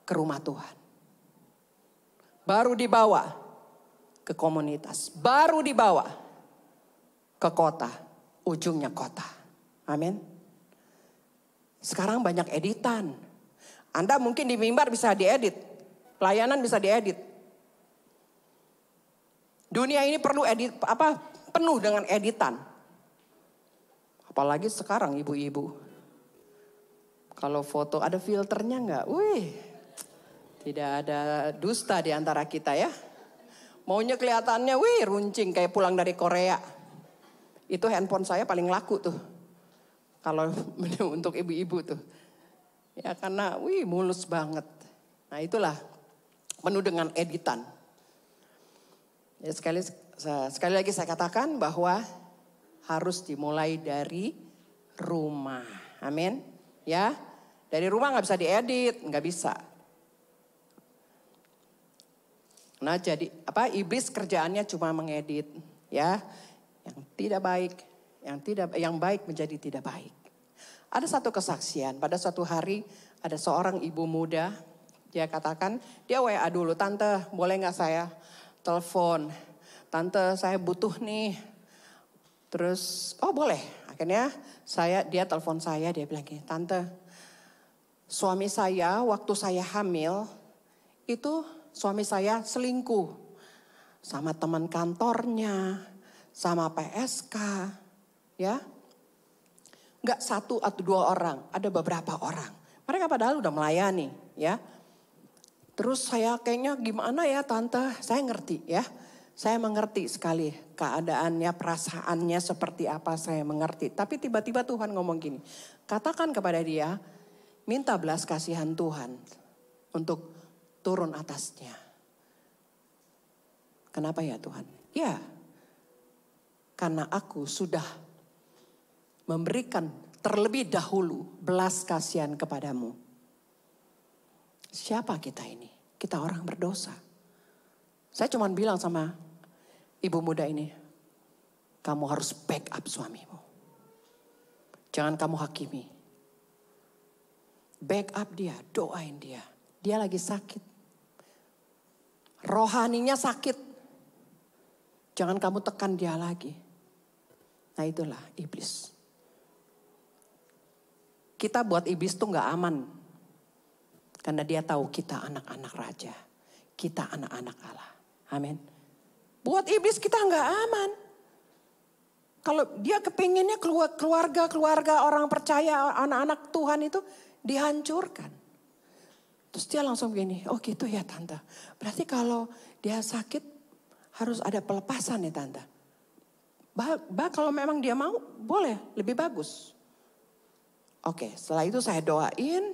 ke rumah Tuhan. Baru dibawa ke komunitas. Baru dibawa ke kota. Ujungnya kota. Amin. Sekarang banyak editan. Anda mungkin di mimbar bisa diedit. Pelayanan bisa diedit. Dunia ini perlu penuh dengan editan. Apalagi sekarang ibu-ibu. Kalau foto ada filternya enggak? Wih, tidak ada dusta di antara kita ya. Maunya kelihatannya runcing kayak pulang dari Korea. Itu handphone saya paling laku tuh. Kalau untuk ibu-ibu tuh. Ya karena mulus banget. Nah itulah penuh dengan editan. Ya, sekali lagi saya katakan bahwa harus dimulai dari rumah. Amin. Ya, dari rumah nggak bisa diedit, nggak bisa. Nah jadi iblis kerjaannya cuma mengedit, ya, yang tidak baik, yang baik menjadi tidak baik. Ada satu kesaksian, pada suatu hari ada seorang ibu muda, dia katakan, dia WA dulu, tante boleh nggak saya telepon? Tante saya butuh nih. Terus, oh boleh. Akhirnya dia telepon saya, dia bilang gini, tante suami saya waktu saya hamil, itu suami saya selingkuh. Sama teman kantornya, sama PSK, ya. Enggak satu atau dua orang, ada beberapa orang. Mereka padahal udah melayani, ya. Terus saya kayaknya gimana ya tante, saya ngerti ya. Saya mengerti sekali keadaannya, perasaannya seperti apa, saya mengerti. Tapi tiba-tiba Tuhan ngomong gini, katakan kepada dia, minta belas kasihan Tuhan untuk turun atasnya. Kenapa ya Tuhan? Ya, karena aku sudah memberikan terlebih dahulu belas kasihan kepadamu. Siapa kita ini? Kita orang berdosa. Saya cuma bilang sama ibu muda ini, kamu harus backup suamimu. Jangan kamu hakimi. Backup dia, doain dia. Dia lagi sakit. Rohaninya sakit. Jangan kamu tekan dia lagi. Nah itulah iblis. Kita buat iblis tuh gak aman. Karena dia tahu kita anak-anak raja. Kita anak-anak Allah. Amin. Buat iblis kita gak aman. Kalau dia kepinginnya keluarga orang percaya, anak-anak Tuhan itu dihancurkan. Terus dia langsung begini, oh gitu ya tante. Berarti kalau dia sakit harus ada pelepasan ya tante. Kalau memang dia mau, boleh, lebih bagus. Oke, setelah itu saya doain.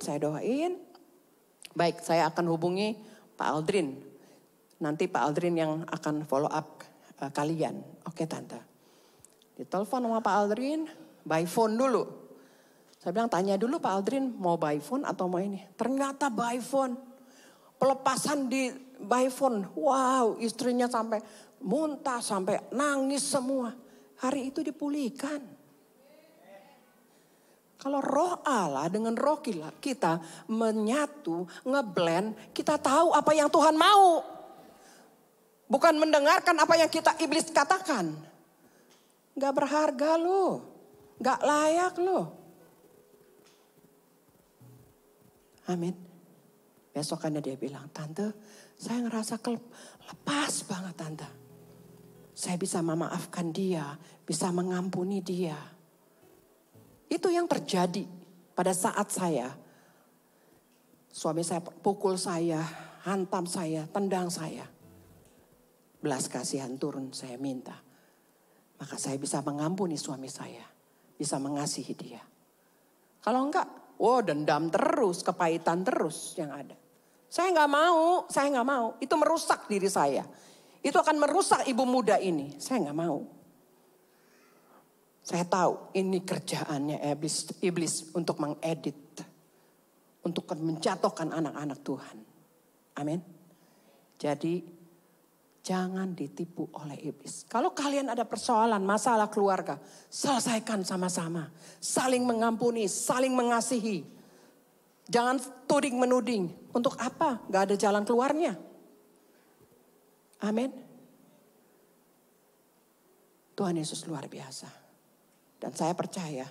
Baik, saya akan hubungi Pak Aldrin. Nanti Pak Aldrin yang akan follow up kalian. Oke tante. Ditelepon sama Pak Aldrin, by phone dulu. Saya bilang tanya dulu Pak Aldrin mau by phone atau mau ini. Ternyata by phone. Pelepasan di by phone. Wow, istrinya sampai muntah, sampai nangis semua. Hari itu dipulihkan. Kalau roh Allah dengan roh kita menyatu, ngeblend, kita tahu apa yang Tuhan mau. Bukan mendengarkan apa yang iblis katakan. Gak berharga lo. Gak layak lo. Amin. Besokannya dia bilang, tante saya ngerasa lepas banget tante. Saya bisa memaafkan dia. Bisa mengampuni dia. Itu yang terjadi pada saat suami saya pukul saya, hantam saya, tendang saya. Belas kasihan turun saya minta. Maka saya bisa mengampuni suami saya. Bisa mengasihi dia. Kalau enggak, dendam terus, kepahitan terus yang ada. Saya nggak mau. Itu merusak diri saya. Itu akan merusak ibu muda ini. Saya nggak mau. Saya tahu ini kerjaannya iblis untuk mengedit. Untuk menjatuhkan anak-anak Tuhan. Amin. Jadi jangan ditipu oleh iblis. Kalau kalian ada persoalan, masalah keluarga, selesaikan sama-sama. Saling mengampuni, saling mengasihi. Jangan tuding menuding. Untuk apa? Gak ada jalan keluarnya. Amin. Tuhan Yesus luar biasa. Dan saya percaya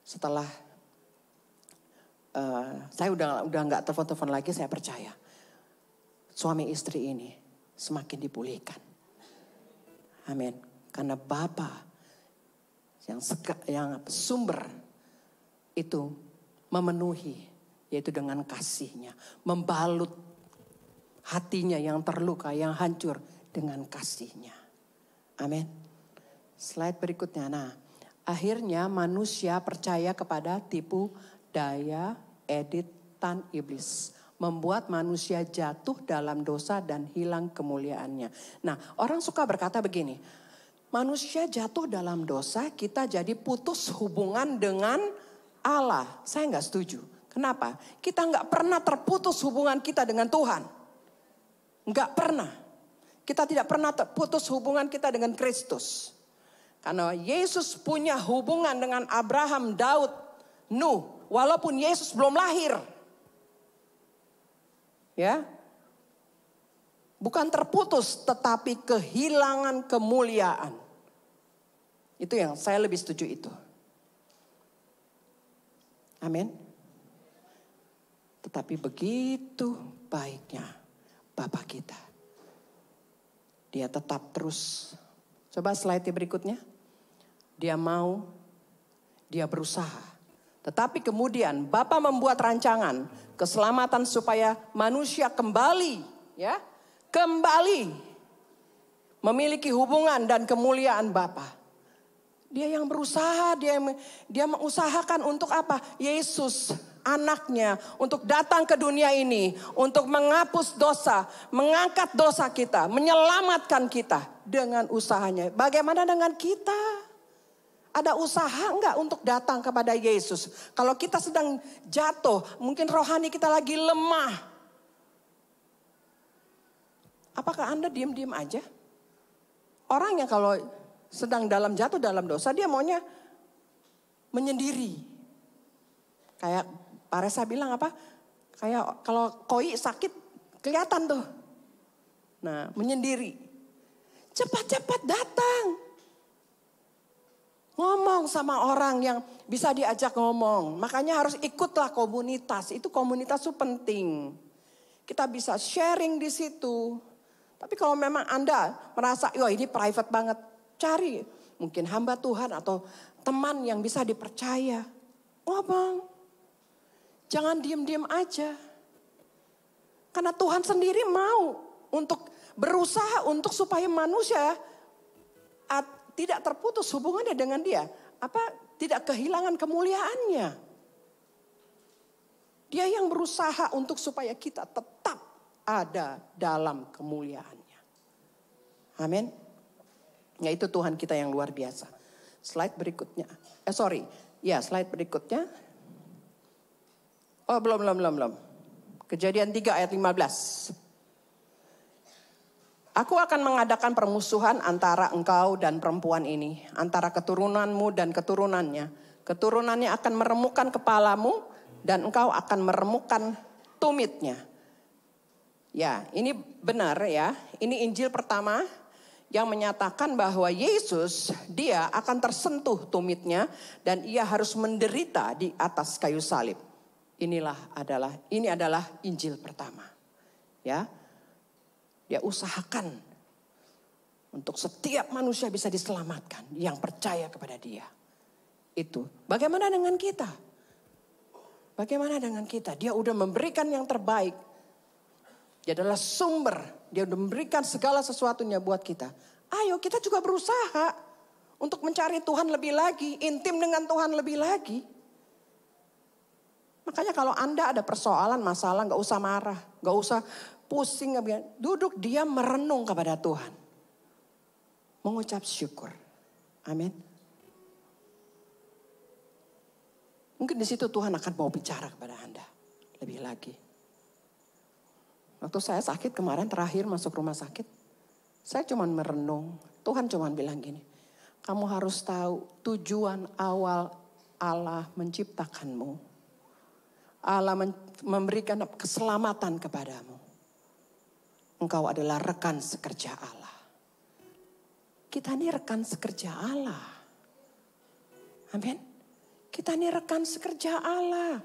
setelah saya udah gak telepon-telepon lagi, saya percaya. Suami istri ini semakin dipulihkan. Amin. Karena Bapa yang sumber itu memenuhi, yaitu dengan kasihnya. Membalut hatinya yang terluka, yang hancur dengan kasihnya. Amin. Slide berikutnya. Nah, akhirnya manusia percaya kepada tipu daya editan iblis. Membuat manusia jatuh dalam dosa dan hilang kemuliaannya. Nah, orang suka berkata begini, manusia jatuh dalam dosa, kita jadi putus hubungan dengan Allah. Saya nggak setuju. Kenapa? Kita nggak pernah terputus hubungan kita dengan Tuhan. Nggak pernah. Kita tidak pernah terputus hubungan kita dengan Kristus. Karena Yesus punya hubungan dengan Abraham, Daud, Nuh, walaupun Yesus belum lahir. Ya, bukan terputus tetapi kehilangan kemuliaan. Itu yang saya lebih setuju itu. Amin. Tetapi begitu baiknya Bapa kita. Dia tetap terus. Coba slide berikutnya. Dia mau, dia berusaha. Tetapi kemudian Bapa membuat rancangan keselamatan supaya manusia kembali memiliki hubungan dan kemuliaan Bapa. Dia yang berusaha, dia mengusahakan untuk apa? Yesus anaknya untuk datang ke dunia ini, untuk menghapus dosa, mengangkat dosa kita, menyelamatkan kita dengan usahanya. Bagaimana dengan kita? Ada usaha enggak untuk datang kepada Yesus? Kalau kita sedang jatuh, mungkin rohani kita lagi lemah. Apakah Anda diam-diam aja? Orang yang kalau sedang jatuh dalam dosa, dia maunya menyendiri. Kayak Pak Resa bilang apa? Kayak kalau koi sakit kelihatan tuh. Nah, menyendiri. Cepat-cepat datang. Ngomong sama orang yang bisa diajak ngomong. Makanya harus ikutlah komunitas. Itu komunitas itu penting. Kita bisa sharing di situ. Tapi kalau memang Anda merasa, wah ini private banget. Cari mungkin hamba Tuhan atau teman yang bisa dipercaya. Ngomong. Jangan diem-diem aja. Karena Tuhan sendiri mau untuk berusaha untuk supaya manusia tidak terputus hubungannya dengan dia. Tidak kehilangan kemuliaannya. Dia yang berusaha untuk supaya kita tetap ada dalam kemuliaannya. Amin. Yaitu Tuhan kita yang luar biasa. Slide berikutnya. Slide berikutnya. Oh belum. Kejadian 3 ayat 15. Aku akan mengadakan permusuhan antara engkau dan perempuan ini. Antara keturunanmu dan keturunannya. Keturunannya akan meremukkan kepalamu dan engkau akan meremukkan tumitnya. Ya, ini benar ya. Ini Injil pertama yang menyatakan bahwa Yesus dia akan tersentuh tumitnya dan ia harus menderita di atas kayu salib. Ini adalah Injil pertama. Ya. Dia usahakan untuk setiap manusia bisa diselamatkan yang percaya kepada dia. Itu. Bagaimana dengan kita? Bagaimana dengan kita? Dia udah memberikan yang terbaik. Dia adalah sumber. Dia udah memberikan segala sesuatunya buat kita. Ayo kita juga berusaha untuk mencari Tuhan lebih lagi. Intim dengan Tuhan lebih lagi. Makanya kalau Anda ada persoalan, masalah, gak usah marah. Gak usah pusing, duduk diam merenung kepada Tuhan. Mengucap syukur. Amin. Mungkin di situ Tuhan akan mau bicara kepada Anda. Lebih lagi. Waktu saya sakit kemarin terakhir masuk rumah sakit. Saya cuma merenung. Tuhan cuma bilang gini. Kamu harus tahu tujuan awal Allah menciptakanmu. Allah memberikan keselamatan kepadamu. Engkau adalah rekan sekerja Allah. Kita ini rekan sekerja Allah. Amin. Kita ini rekan sekerja Allah.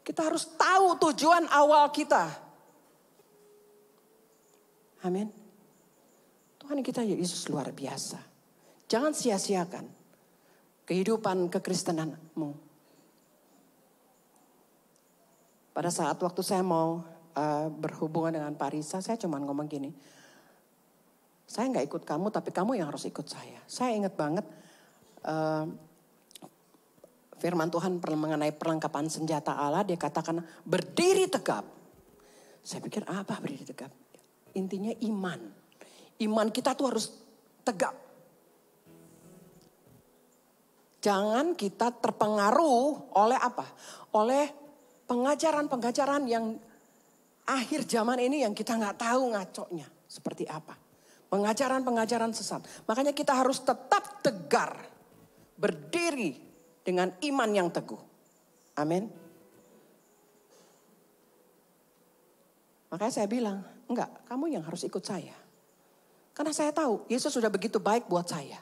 Kita harus tahu tujuan awal kita. Amin. Tuhan kita Yesus luar biasa. Jangan sia-siakan kehidupan kekristenanmu. Pada saat waktu saya mau berhubungan dengan Pak Risa, saya cuma ngomong gini. Saya gak ikut kamu, tapi kamu yang harus ikut saya. Saya ingat banget firman Tuhan mengenai perlengkapan senjata Allah. Dia katakan berdiri tegap. Saya pikir apa berdiri tegap? Intinya iman. Iman kita tuh harus tegap. Jangan kita terpengaruh oleh apa? Oleh pengajaran-pengajaran yang akhir zaman ini yang kita nggak tahu ngaconya seperti apa. Pengajaran-pengajaran sesat. Makanya kita harus tetap tegar. Berdiri dengan iman yang teguh. Amin. Makanya saya bilang, enggak, kamu yang harus ikut saya. Karena saya tahu Yesus sudah begitu baik buat saya.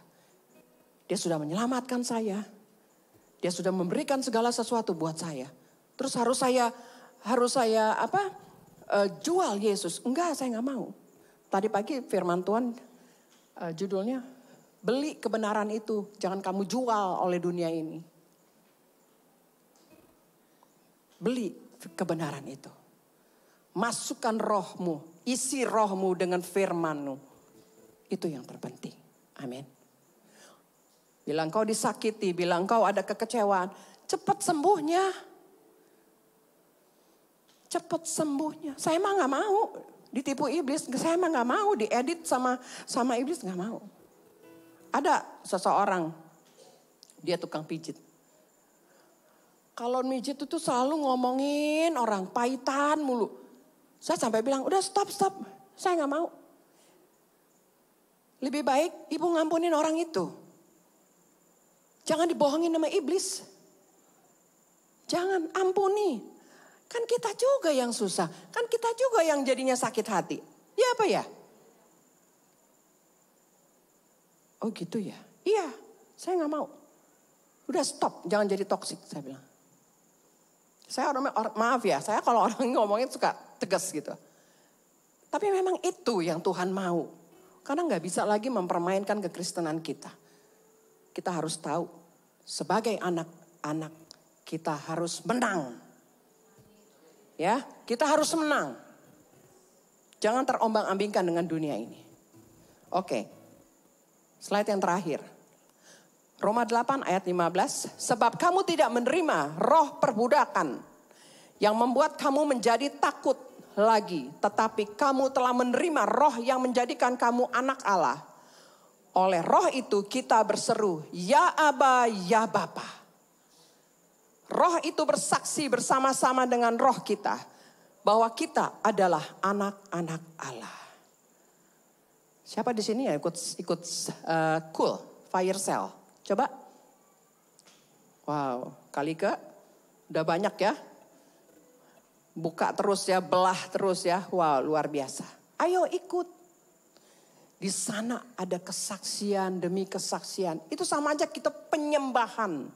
Dia sudah menyelamatkan saya. Dia sudah memberikan segala sesuatu buat saya. Terus harus saya jual Yesus. Enggak, saya nggak mau. Tadi pagi firman Tuhan judulnya beli kebenaran itu. Jangan kamu jual oleh dunia ini. Beli kebenaran itu. Masukkan rohmu, isi rohmu dengan firman-Mu. Itu yang terpenting. Amin. Bila engkau disakiti, bila engkau ada kekecewaan, cepat sembuhnya. Cepat sembuhnya. Saya mah gak mau ditipu iblis. Saya mah gak mau diedit sama iblis. Gak mau. Ada seseorang. Dia tukang pijit. Kalau pijit itu selalu ngomongin orang. Pahitan mulu. Saya sampai bilang udah stop. Saya gak mau. Lebih baik ibu ngampunin orang itu. Jangan dibohongin sama iblis. Jangan, ampuni. Kan kita juga yang susah. Kan kita juga yang jadinya sakit hati. Ya apa ya? Oh gitu ya? Iya. Saya nggak mau. Udah stop, jangan jadi toksik, saya bilang. Saya maaf ya, saya kalau orang ngomongin suka tegas gitu. Tapi memang itu yang Tuhan mau. Karena nggak bisa lagi mempermainkan kekristenan kita. Kita harus tahu, sebagai anak-anak kita harus menang. Ya, kita harus menang. Jangan terombang-ambingkan dengan dunia ini. Oke, slide yang terakhir. Roma 8 ayat 15. Sebab kamu tidak menerima roh perbudakan yang membuat kamu menjadi takut lagi. Tetapi kamu telah menerima roh yang menjadikan kamu anak Allah. Oleh roh itu kita berseru, ya Aba, ya Bapa. Roh itu bersaksi bersama-sama dengan roh kita. Bahwa kita adalah anak-anak Allah. Siapa di sini ya ikut cool, fire sale? Coba. Wow, kali ke udah banyak ya. Buka terus ya, belah terus ya. Wow, luar biasa. Ayo ikut. Di sana ada kesaksian demi kesaksian. Itu sama aja kita penyembahan.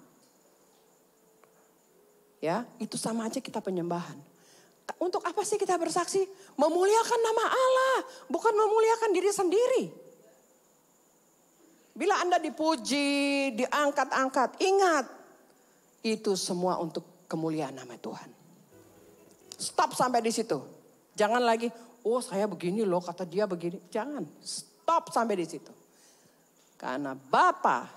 Ya, itu sama aja kita penyembahan. Untuk apa sih kita bersaksi? Memuliakan nama Allah, bukan memuliakan diri sendiri. Bila Anda dipuji, diangkat-angkat, ingat. Itu semua untuk kemuliaan nama Tuhan. Stop sampai di situ. Jangan lagi, oh saya begini loh, kata dia begini. Jangan, stop sampai di situ. Karena Bapa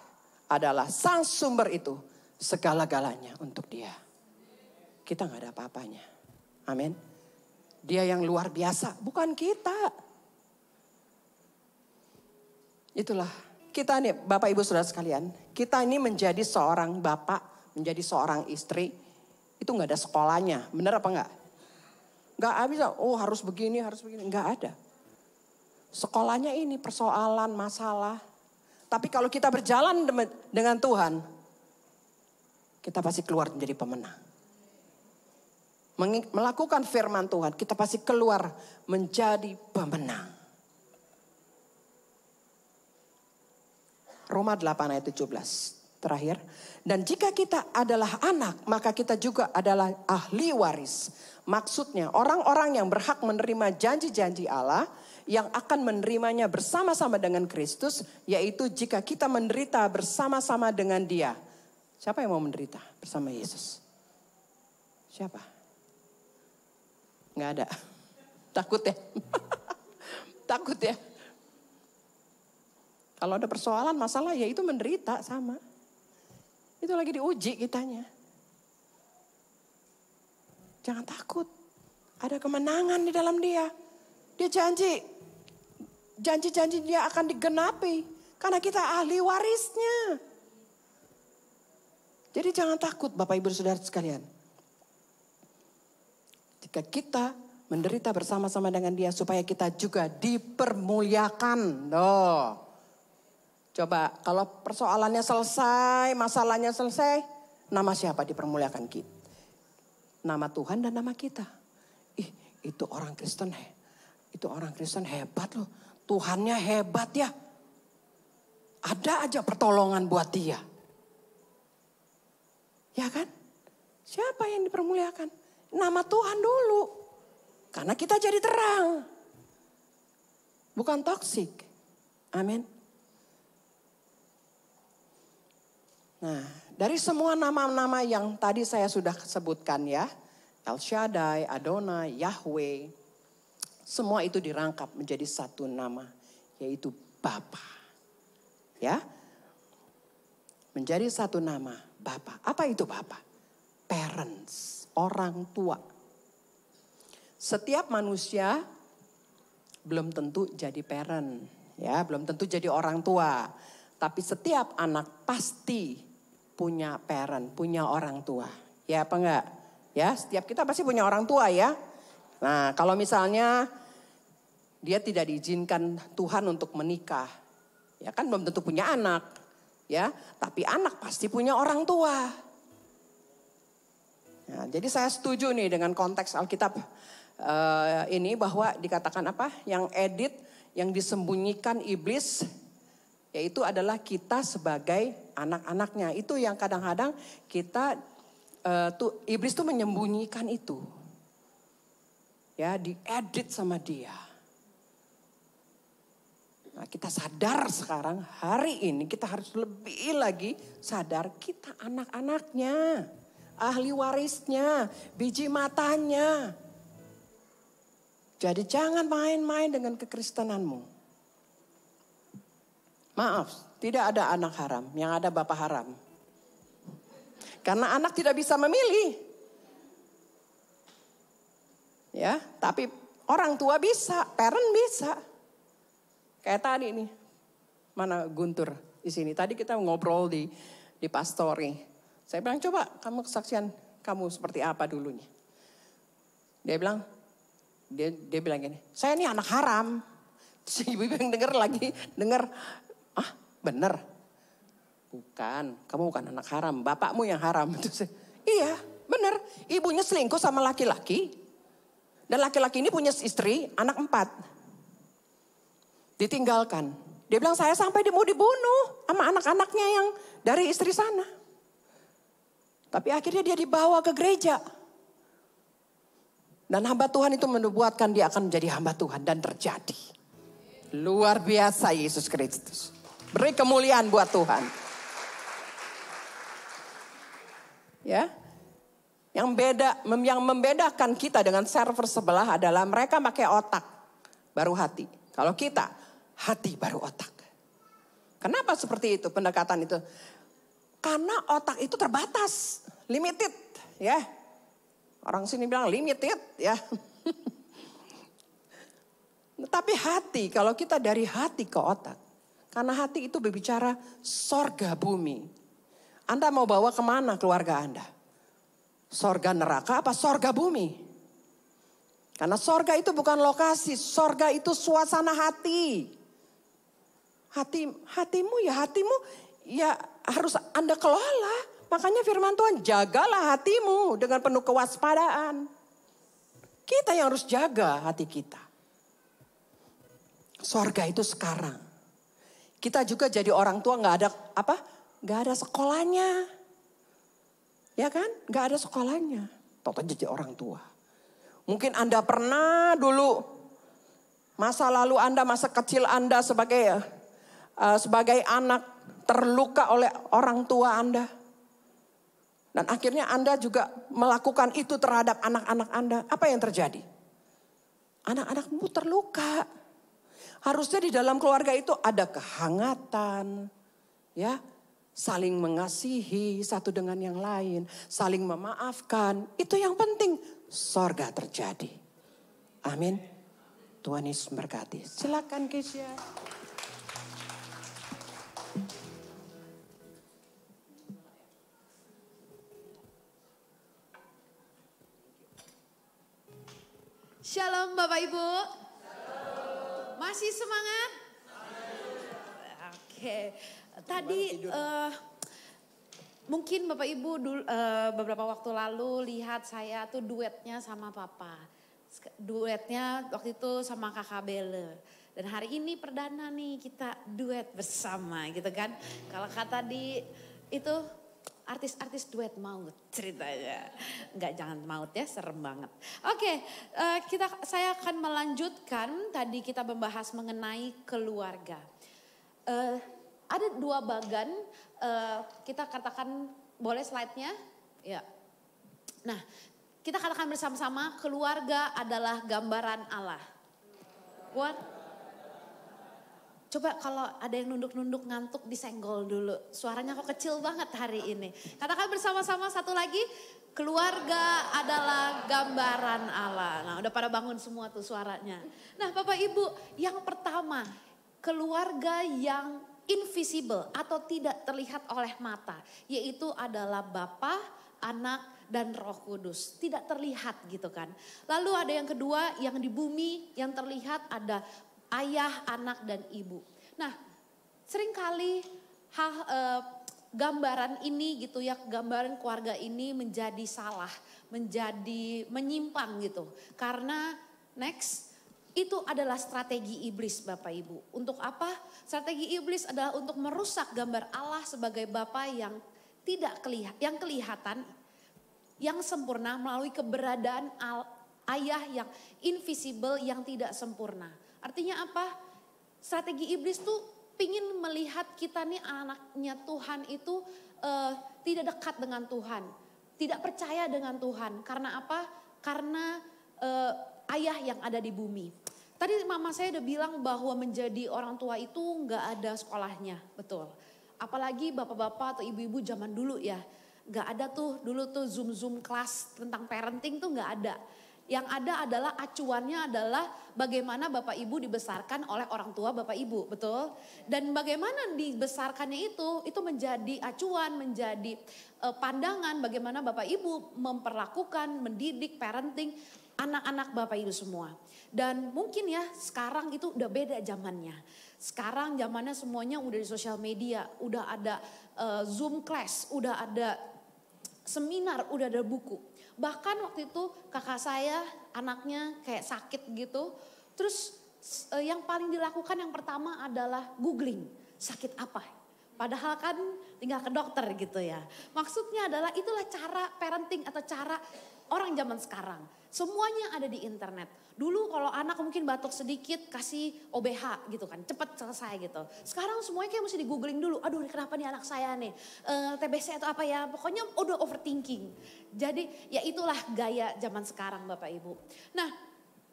adalah sang sumber itu, segala-galanya untuk dia. Kita gak ada apa-apanya. Amin. Dia yang luar biasa, bukan kita. Itulah, kita nih Bapak Ibu Saudara sekalian, kita ini menjadi seorang bapak, menjadi seorang istri, itu gak ada sekolahnya, benar apa enggak? Gak bisa, oh harus begini, enggak ada. Sekolahnya ini persoalan, masalah. Tapi kalau kita berjalan dengan Tuhan, kita pasti keluar menjadi pemenang. Melakukan firman Tuhan, kita pasti keluar menjadi pemenang. Roma 8 ayat 17 terakhir. Dan jika kita adalah anak, maka kita juga adalah ahli waris. Maksudnya orang-orang yang berhak menerima janji-janji Allah, yang akan menerimanya bersama-sama dengan Kristus, yaitu jika kita menderita bersama-sama dengan Dia. Siapa yang mau menderita bersama Yesus? Siapa? Nggak ada. Takut ya? Takut ya? Kalau ada persoalan, masalah ya itu menderita sama. Itu lagi diuji kitanya. Jangan takut. Ada kemenangan di dalam dia. Dia janji. Janji-janji dia akan digenapi. Karena kita ahli warisnya. Jadi jangan takut Bapak Ibu Saudara sekalian. Jika kita menderita bersama-sama dengan dia supaya kita juga dipermuliakan. Loh. Coba kalau persoalannya selesai, masalahnya selesai, nama siapa dipermuliakan kita? Nama Tuhan dan nama kita. Ih, itu orang Kristen hebat loh. Tuhannya hebat ya. Ada aja pertolongan buat dia. Ya kan? Siapa yang dipermuliakan? Nama Tuhan dulu. Karena kita jadi terang. Bukan toksik. Amin. Nah, dari semua nama-nama yang tadi saya sudah sebutkan ya. El Shaddai, Adonai, Yahweh. Semua itu dirangkap menjadi satu nama. Yaitu Bapa. Ya. Menjadi satu nama Bapa. Apa itu Bapa? Parents. Orang tua. Setiap manusia belum tentu jadi parent. Ya, belum tentu jadi orang tua. Tapi setiap anak pasti punya parent, punya orang tua. Ya apa enggak? Ya, setiap kita pasti punya orang tua ya. Nah, kalau misalnya dia tidak diizinkan Tuhan untuk menikah, ya kan belum tentu punya anak. Ya, tapi anak pasti punya orang tua. Nah, jadi saya setuju nih dengan konteks Alkitab ini bahwa dikatakan apa? Yang edit, yang disembunyikan iblis, yaitu adalah kita sebagai anak-anaknya. Itu yang kadang-kadang kita iblis tuh menyembunyikan itu. Ya, diedit sama dia. Nah, kita sadar sekarang hari ini kita harus lebih lagi sadar kita anak-anaknya, ahli warisnya, biji matanya. Jadi jangan main-main dengan kekristenanmu. Maaf, tidak ada anak haram, yang ada bapak haram. Karena anak tidak bisa memilih. Ya, tapi orang tua bisa, parent bisa. Kayak tadi nih, mana Guntur di sini. Tadi kita ngobrol di pastori. Saya bilang coba kamu kesaksian kamu seperti apa dulunya. Dia bilang gini, saya ini anak haram. Terus ibu yang dengar, ah bener. Bukan, kamu bukan anak haram, bapakmu yang haram. Terus, iya bener, ibunya selingkuh sama laki-laki. Dan laki-laki ini punya istri, anak 4. Ditinggalkan. Dia bilang saya sampai mau dibunuh sama anak-anaknya yang dari istri sana. Tapi akhirnya dia dibawa ke gereja. Dan hamba Tuhan itu menubuatkan dia akan menjadi hamba Tuhan dan terjadi. Luar biasa Yesus Kristus. Beri kemuliaan buat Tuhan. Ya. Yang membedakan kita dengan server sebelah adalah mereka pakai otak baru hati. Kalau kita hati baru otak. Kenapa seperti itu pendekatan itu? Karena otak itu terbatas, limited, ya. Orang sini bilang limited, ya. Tapi hati, kalau kita dari hati ke otak, karena hati itu berbicara sorga bumi. Anda mau bawa kemana keluarga Anda? Sorga neraka apa sorga bumi? Karena sorga itu bukan lokasi, sorga itu suasana hati. Hatimu ya harus Anda kelola. Makanya firman Tuhan, jagalah hatimu dengan penuh kewaspadaan. Kita yang harus jaga hati kita. Sorga itu sekarang. Kita juga jadi orang tua nggak ada sekolahnya. Ya kan? Nggak ada sekolahnya. Total jadi orang tua. Mungkin Anda pernah dulu masa lalu Anda, masa kecil Anda sebagai anak terluka oleh orang tua Anda. Dan akhirnya Anda juga melakukan itu terhadap anak-anak Anda. Apa yang terjadi? Anak-anakmu terluka. Harusnya di dalam keluarga itu ada kehangatan, ya, saling mengasihi satu dengan yang lain, saling memaafkan. Itu yang penting. Sorga terjadi. Amin. Tuhan Yesus memberkati. Silakan Keisha. Shalom Bapak Ibu. Masih semangat? Oke. Tadi mungkin Bapak Ibu beberapa waktu lalu lihat saya tuh duetnya sama Papa. Duetnya waktu itu sama Kakak Belle. Dan hari ini perdana nih kita duet bersama gitu kan. Kalau kata di itu artis-artis duet maut ceritanya. Enggak, jangan maut ya, serem banget. Oke, saya akan melanjutkan. Tadi kita membahas mengenai keluarga. Ada 2 bagan, kita katakan, boleh slide-nya? Ya. Nah, kita katakan bersama-sama, keluarga adalah gambaran Allah. Kuat? Coba kalau ada yang nunduk-nunduk ngantuk disenggol dulu. Suaranya kok kecil banget hari ini. Katakan bersama-sama satu lagi. Keluarga adalah gambaran Allah. Nah, udah pada bangun semua tuh suaranya. Nah, Bapak Ibu, yang pertama, keluarga yang invisible atau tidak terlihat oleh mata, yaitu adalah Bapa, Anak, dan Roh Kudus. Tidak terlihat gitu kan. Lalu ada yang kedua, yang di bumi yang terlihat ada Ayah, Anak, dan Ibu. Nah, seringkali gambaran ini gitu ya, gambaran keluarga ini menjadi salah, menjadi menyimpang gitu. Karena Itu adalah strategi iblis Bapak Ibu. Untuk apa? Strategi iblis adalah untuk merusak gambar Allah sebagai Bapa yang tidak kelihatan, yang sempurna melalui keberadaan ayah yang invisible, yang tidak sempurna. Artinya apa? Strategi iblis tuh pingin melihat kita nih anaknya Tuhan itu tidak dekat dengan Tuhan. Tidak percaya dengan Tuhan. Karena apa? Karena ayah yang ada di bumi. Tadi mama saya udah bilang bahwa menjadi orang tua itu nggak ada sekolahnya, betul. Apalagi bapak-bapak atau ibu-ibu zaman dulu ya, nggak ada tuh dulu tuh zoom kelas tentang parenting tuh nggak ada. Yang ada adalah acuannya adalah bagaimana bapak ibu dibesarkan oleh orang tua bapak ibu, betul. Dan bagaimana dibesarkannya itu menjadi acuan, menjadi pandangan bagaimana bapak ibu memperlakukan, mendidik, parenting anak-anak bapak ibu semua. Dan mungkin ya sekarang itu udah beda zamannya. Sekarang zamannya semuanya udah di sosial media, udah ada Zoom class, udah ada seminar, udah ada buku. Bahkan waktu itu kakak saya anaknya kayak sakit gitu. Terus yang paling dilakukan yang pertama adalah googling, sakit apa? Padahal kan tinggal ke dokter gitu ya. Maksudnya adalah itulah cara parenting atau cara orang zaman sekarang. Semuanya ada di internet. Dulu kalau anak mungkin batuk sedikit kasih OBH gitu kan. Cepat selesai gitu. Sekarang semuanya kayak mesti di googling dulu. Aduh kenapa nih anak saya nih. TBC atau apa ya. Pokoknya udah overthinking. Jadi ya itulah gaya zaman sekarang Bapak Ibu. Nah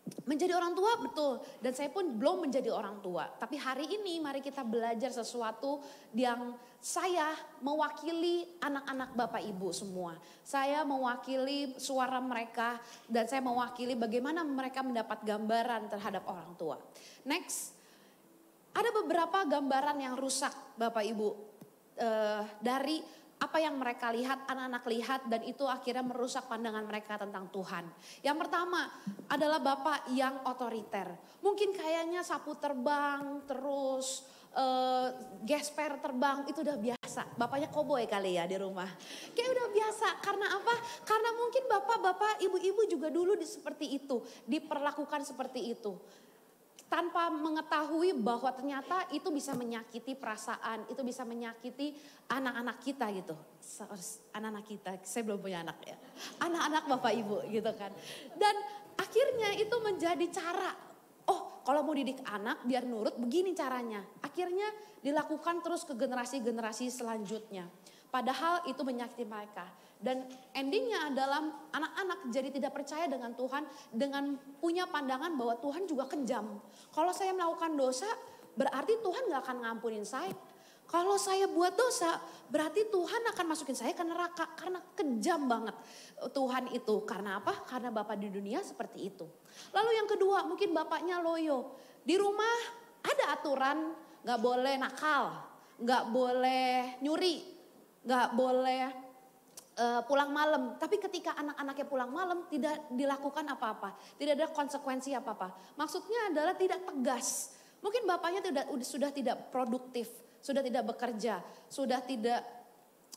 menjadi orang tua betul, dan saya pun belum menjadi orang tua. Tapi hari ini mari kita belajar sesuatu yang saya mewakili anak-anak Bapak Ibu semua. Saya mewakili suara mereka dan saya mewakili bagaimana mereka mendapat gambaran terhadap orang tua. Next, ada beberapa gambaran yang rusak Bapak Ibu dari apa yang mereka lihat, anak-anak lihat, dan itu akhirnya merusak pandangan mereka tentang Tuhan. Yang pertama adalah bapak yang otoriter. Mungkin kayaknya sapu terbang, terus gesper terbang, itu udah biasa. Bapaknya koboi kali ya di rumah. Kayak udah biasa, karena apa? Karena mungkin bapak-bapak, ibu-ibu juga dulu seperti itu, diperlakukan seperti itu. Tanpa mengetahui bahwa ternyata itu bisa menyakiti perasaan, itu bisa menyakiti anak-anak kita gitu. Anak-anak kita, saya belum punya anak ya. Anak-anak bapak ibu gitu kan. Dan akhirnya itu menjadi cara, oh kalau mau didik anak biar nurut begini caranya. Akhirnya dilakukan terus ke generasi-generasi selanjutnya. Padahal itu menyakiti mereka. Dan endingnya adalah anak-anak jadi tidak percaya dengan Tuhan, dengan punya pandangan bahwa Tuhan juga kejam. Kalau saya melakukan dosa berarti Tuhan gak akan ngampunin saya. Kalau saya buat dosa berarti Tuhan akan masukin saya ke neraka. Karena kejam banget Tuhan itu. Karena apa? Karena Bapak di dunia seperti itu. Lalu yang kedua mungkin bapaknya loyo. Di rumah ada aturan gak boleh nakal, gak boleh nyuri, gak boleh pulang malam. Tapi ketika anak-anaknya pulang malam tidak dilakukan apa-apa. Tidak ada konsekuensi apa-apa. Maksudnya adalah tidak tegas. Mungkin bapaknya sudah tidak produktif. Sudah tidak bekerja. Sudah tidak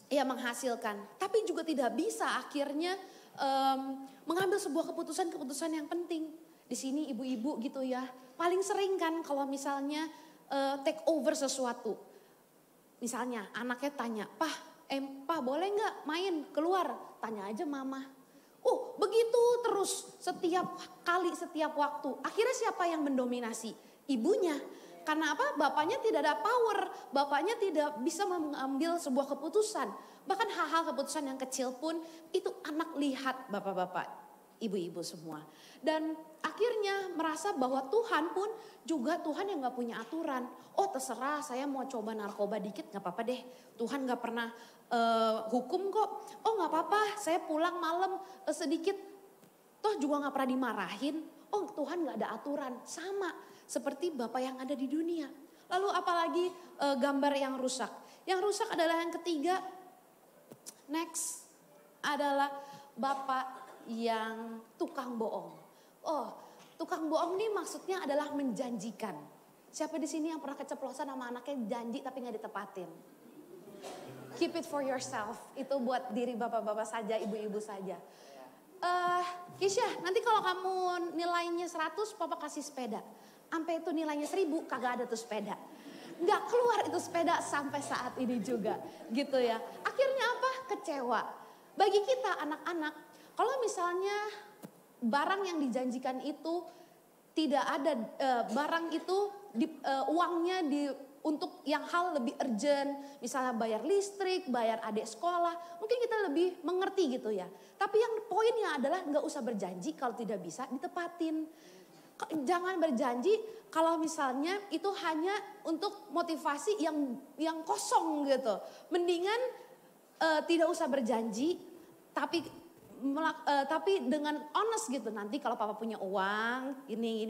menghasilkan. Tapi juga tidak bisa akhirnya mengambil sebuah keputusan-keputusan yang penting. Di sini ibu-ibu gitu ya. Paling sering kan kalau misalnya take over sesuatu. Misalnya anaknya tanya, Pak boleh nggak main keluar? Tanya aja mama. Begitu terus setiap kali, setiap waktu. Akhirnya siapa yang mendominasi? Ibunya. Karena apa? Bapaknya tidak ada power. Bapaknya tidak bisa mengambil sebuah keputusan. Bahkan hal-hal keputusan yang kecil pun itu anak lihat bapak-bapak, ibu-ibu semua. Dan akhirnya merasa bahwa Tuhan pun juga Tuhan yang gak punya aturan. Terserah saya mau coba narkoba dikit gak apa-apa deh. Tuhan gak pernah hukum kok. Gak apa-apa saya pulang malam sedikit. Toh juga gak pernah dimarahin. Tuhan gak ada aturan. Sama seperti Bapak yang ada di dunia. Lalu apalagi gambar yang rusak. Yang rusak adalah yang ketiga. Next adalah Bapak yang tukang bohong. Tukang bohong ini maksudnya adalah menjanjikan. Siapa di sini yang pernah keceplosan sama anaknya janji tapi gak ditepatin? Keep it for yourself. Itu buat diri bapak-bapak saja, ibu-ibu saja. Kisha, nanti kalau kamu nilainya 100, papa kasih sepeda. Sampai itu nilainya 1000, kagak ada tuh sepeda. Nggak keluar itu sepeda sampai saat ini juga, gitu ya. Akhirnya apa? Kecewa. Bagi kita anak-anak, kalau misalnya barang yang dijanjikan itu tidak ada, barang itu uangnya untuk yang hal lebih urgent, misalnya bayar listrik, bayar adik sekolah, mungkin kita lebih mengerti gitu ya. Tapi yang poinnya adalah nggak usah berjanji kalau tidak bisa ditepatin. Jangan berjanji kalau misalnya itu hanya untuk motivasi yang kosong gitu. Mendingan tidak usah berjanji, tapi dengan honest gitu, nanti kalau papa punya uang gini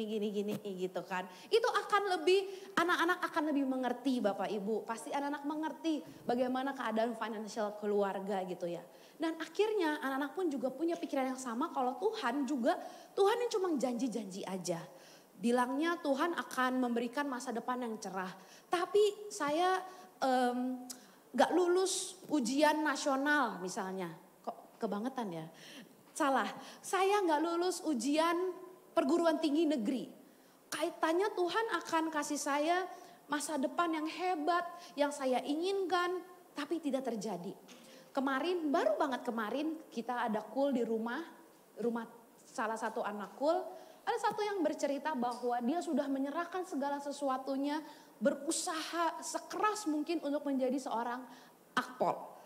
gitu kan, itu akan lebih, anak-anak akan lebih mengerti Bapak Ibu, pasti anak-anak mengerti bagaimana keadaan financial keluarga gitu ya. Dan akhirnya anak-anak pun juga punya pikiran yang sama kalau Tuhan yang cuma janji-janji aja. Bilangnya Tuhan akan memberikan masa depan yang cerah, tapi saya gak lulus ujian nasional misalnya. Kebangetan ya, salah. Saya nggak lulus ujian perguruan tinggi negeri. Kaitannya Tuhan akan kasih saya masa depan yang hebat, yang saya inginkan, tapi tidak terjadi. Baru banget kemarin kita ada kul di rumah salah satu anak kul. Ada satu yang bercerita bahwa dia sudah menyerahkan segala sesuatunya, berusaha sekeras mungkin untuk menjadi seorang akpol.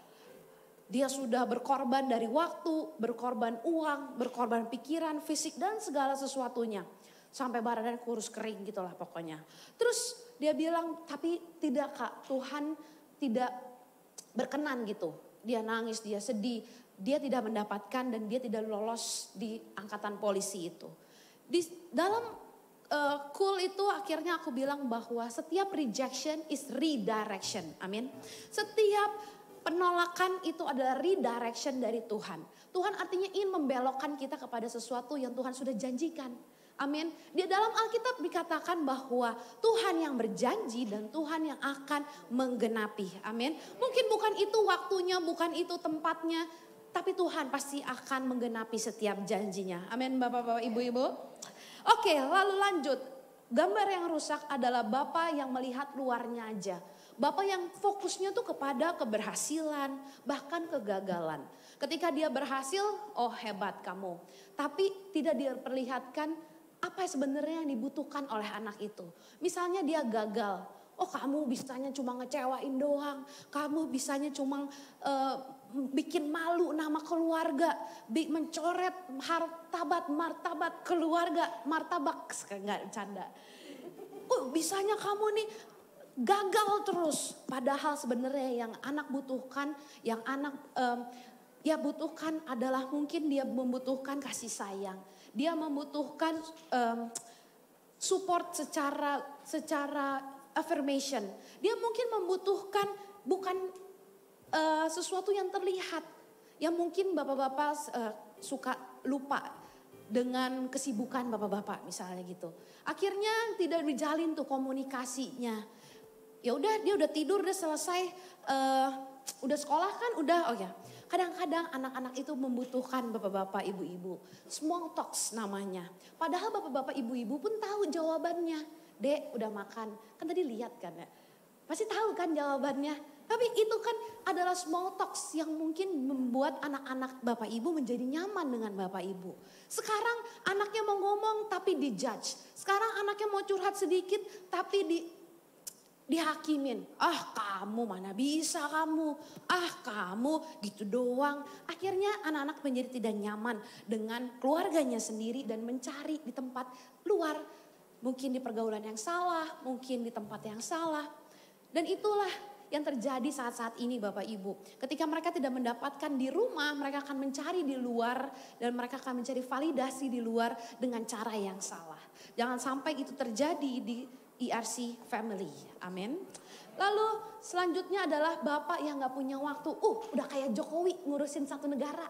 Dia sudah berkorban dari waktu, berkorban uang, berkorban pikiran, fisik dan segala sesuatunya. Sampai badan kurus kering gitulah pokoknya. Terus dia bilang, tapi tidak Kak, Tuhan tidak berkenan gitu. Dia nangis, dia sedih, dia tidak mendapatkan dan dia tidak lolos di angkatan polisi itu. Di dalam kul itu akhirnya aku bilang bahwa setiap rejection is redirection. Amin. Setiap penolakan itu adalah redirection dari Tuhan. Tuhan artinya ingin membelokkan kita kepada sesuatu yang Tuhan sudah janjikan. Amin. Di dalam Alkitab dikatakan bahwa Tuhan yang berjanji dan Tuhan yang akan menggenapi. Amin. Mungkin bukan itu waktunya, bukan itu tempatnya, tapi Tuhan pasti akan menggenapi setiap janjinya. Amin Bapak-bapak, Ibu-ibu. Oke, lalu lanjut. Gambar yang rusak adalah Bapa yang melihat luarnya aja. Bapak yang fokusnya tuh kepada keberhasilan, bahkan kegagalan. Ketika dia berhasil, oh hebat kamu. Tapi tidak diperlihatkan apa sebenarnya yang dibutuhkan oleh anak itu. Misalnya dia gagal, oh kamu bisanya cuma ngecewain doang. Kamu bisanya cuma bikin malu nama keluarga. Mencoret martabat keluarga. Martabak, enggak canda. Bisanya kamu nih gagal terus, padahal sebenarnya yang anak butuhkan, yang anak dia butuhkan adalah mungkin dia membutuhkan kasih sayang, dia membutuhkan support secara affirmation, dia mungkin membutuhkan bukan sesuatu yang terlihat, yang mungkin bapak-bapak suka lupa dengan kesibukan bapak-bapak misalnya gitu, akhirnya tidak dijalin tuh komunikasinya. Ya udah dia udah tidur, udah selesai, udah sekolah kan, udah oh ya. Kadang-kadang anak-anak itu membutuhkan bapak-bapak, ibu-ibu. Small talks namanya. Padahal bapak-bapak, ibu-ibu pun tahu jawabannya. Dek udah makan, kan tadi lihat kan ya. Pasti tahu kan jawabannya. Tapi itu kan adalah small talks yang mungkin membuat anak-anak bapak ibu menjadi nyaman dengan bapak ibu. Sekarang anaknya mau ngomong tapi dijudge. Sekarang anaknya mau curhat sedikit tapi dihakimin. Ah kamu mana bisa kamu. Ah kamu gitu doang. Akhirnya anak-anak menjadi tidak nyaman dengan keluarganya sendiri dan mencari di tempat luar. Mungkin di pergaulan yang salah, mungkin di tempat yang salah. Dan itulah yang terjadi saat-saat ini Bapak Ibu. Ketika mereka tidak mendapatkan di rumah, mereka akan mencari di luar. Dan mereka akan mencari validasi di luar dengan cara yang salah. Jangan sampai itu terjadi di ERC family. Amin. Lalu selanjutnya adalah bapak yang gak punya waktu. Udah kayak Jokowi ngurusin satu negara.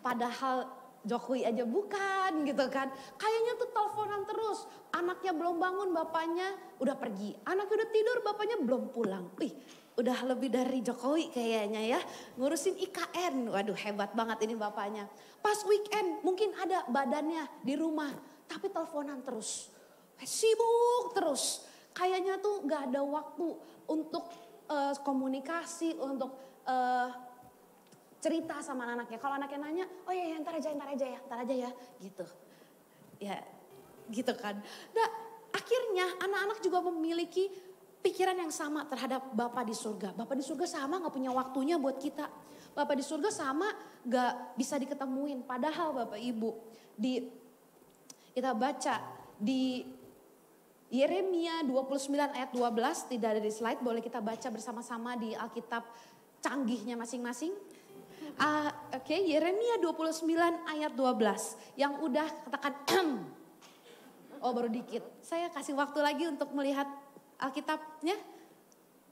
Padahal Jokowi aja bukan gitu kan. Kayaknya tuh teleponan terus. Anaknya belum bangun, bapaknya udah pergi. Anaknya udah tidur, bapaknya belum pulang. udah lebih dari Jokowi kayaknya ya. Ngurusin IKN, waduh hebat banget ini bapaknya. Pas weekend mungkin ada badannya di rumah, tapi teleponan terus. Sibuk terus. Kayaknya tuh gak ada waktu untuk komunikasi, untuk cerita sama anaknya. Kalau anaknya nanya, oh ya ntar aja ya gitu. Ya gitu kan. Nah akhirnya anak-anak juga memiliki pikiran yang sama terhadap Bapa di surga. Bapa di surga sama gak punya waktunya buat kita. Bapa di surga sama gak bisa diketemuin. Padahal Bapak Ibu kita baca di Yeremia 29 ayat 12. Tidak ada di slide, boleh kita baca bersama-sama di Alkitab canggihnya masing-masing. Oke, Yeremia 29 ayat 12. Yang udah katakan oh baru dikit. Saya kasih waktu lagi untuk melihat Alkitabnya.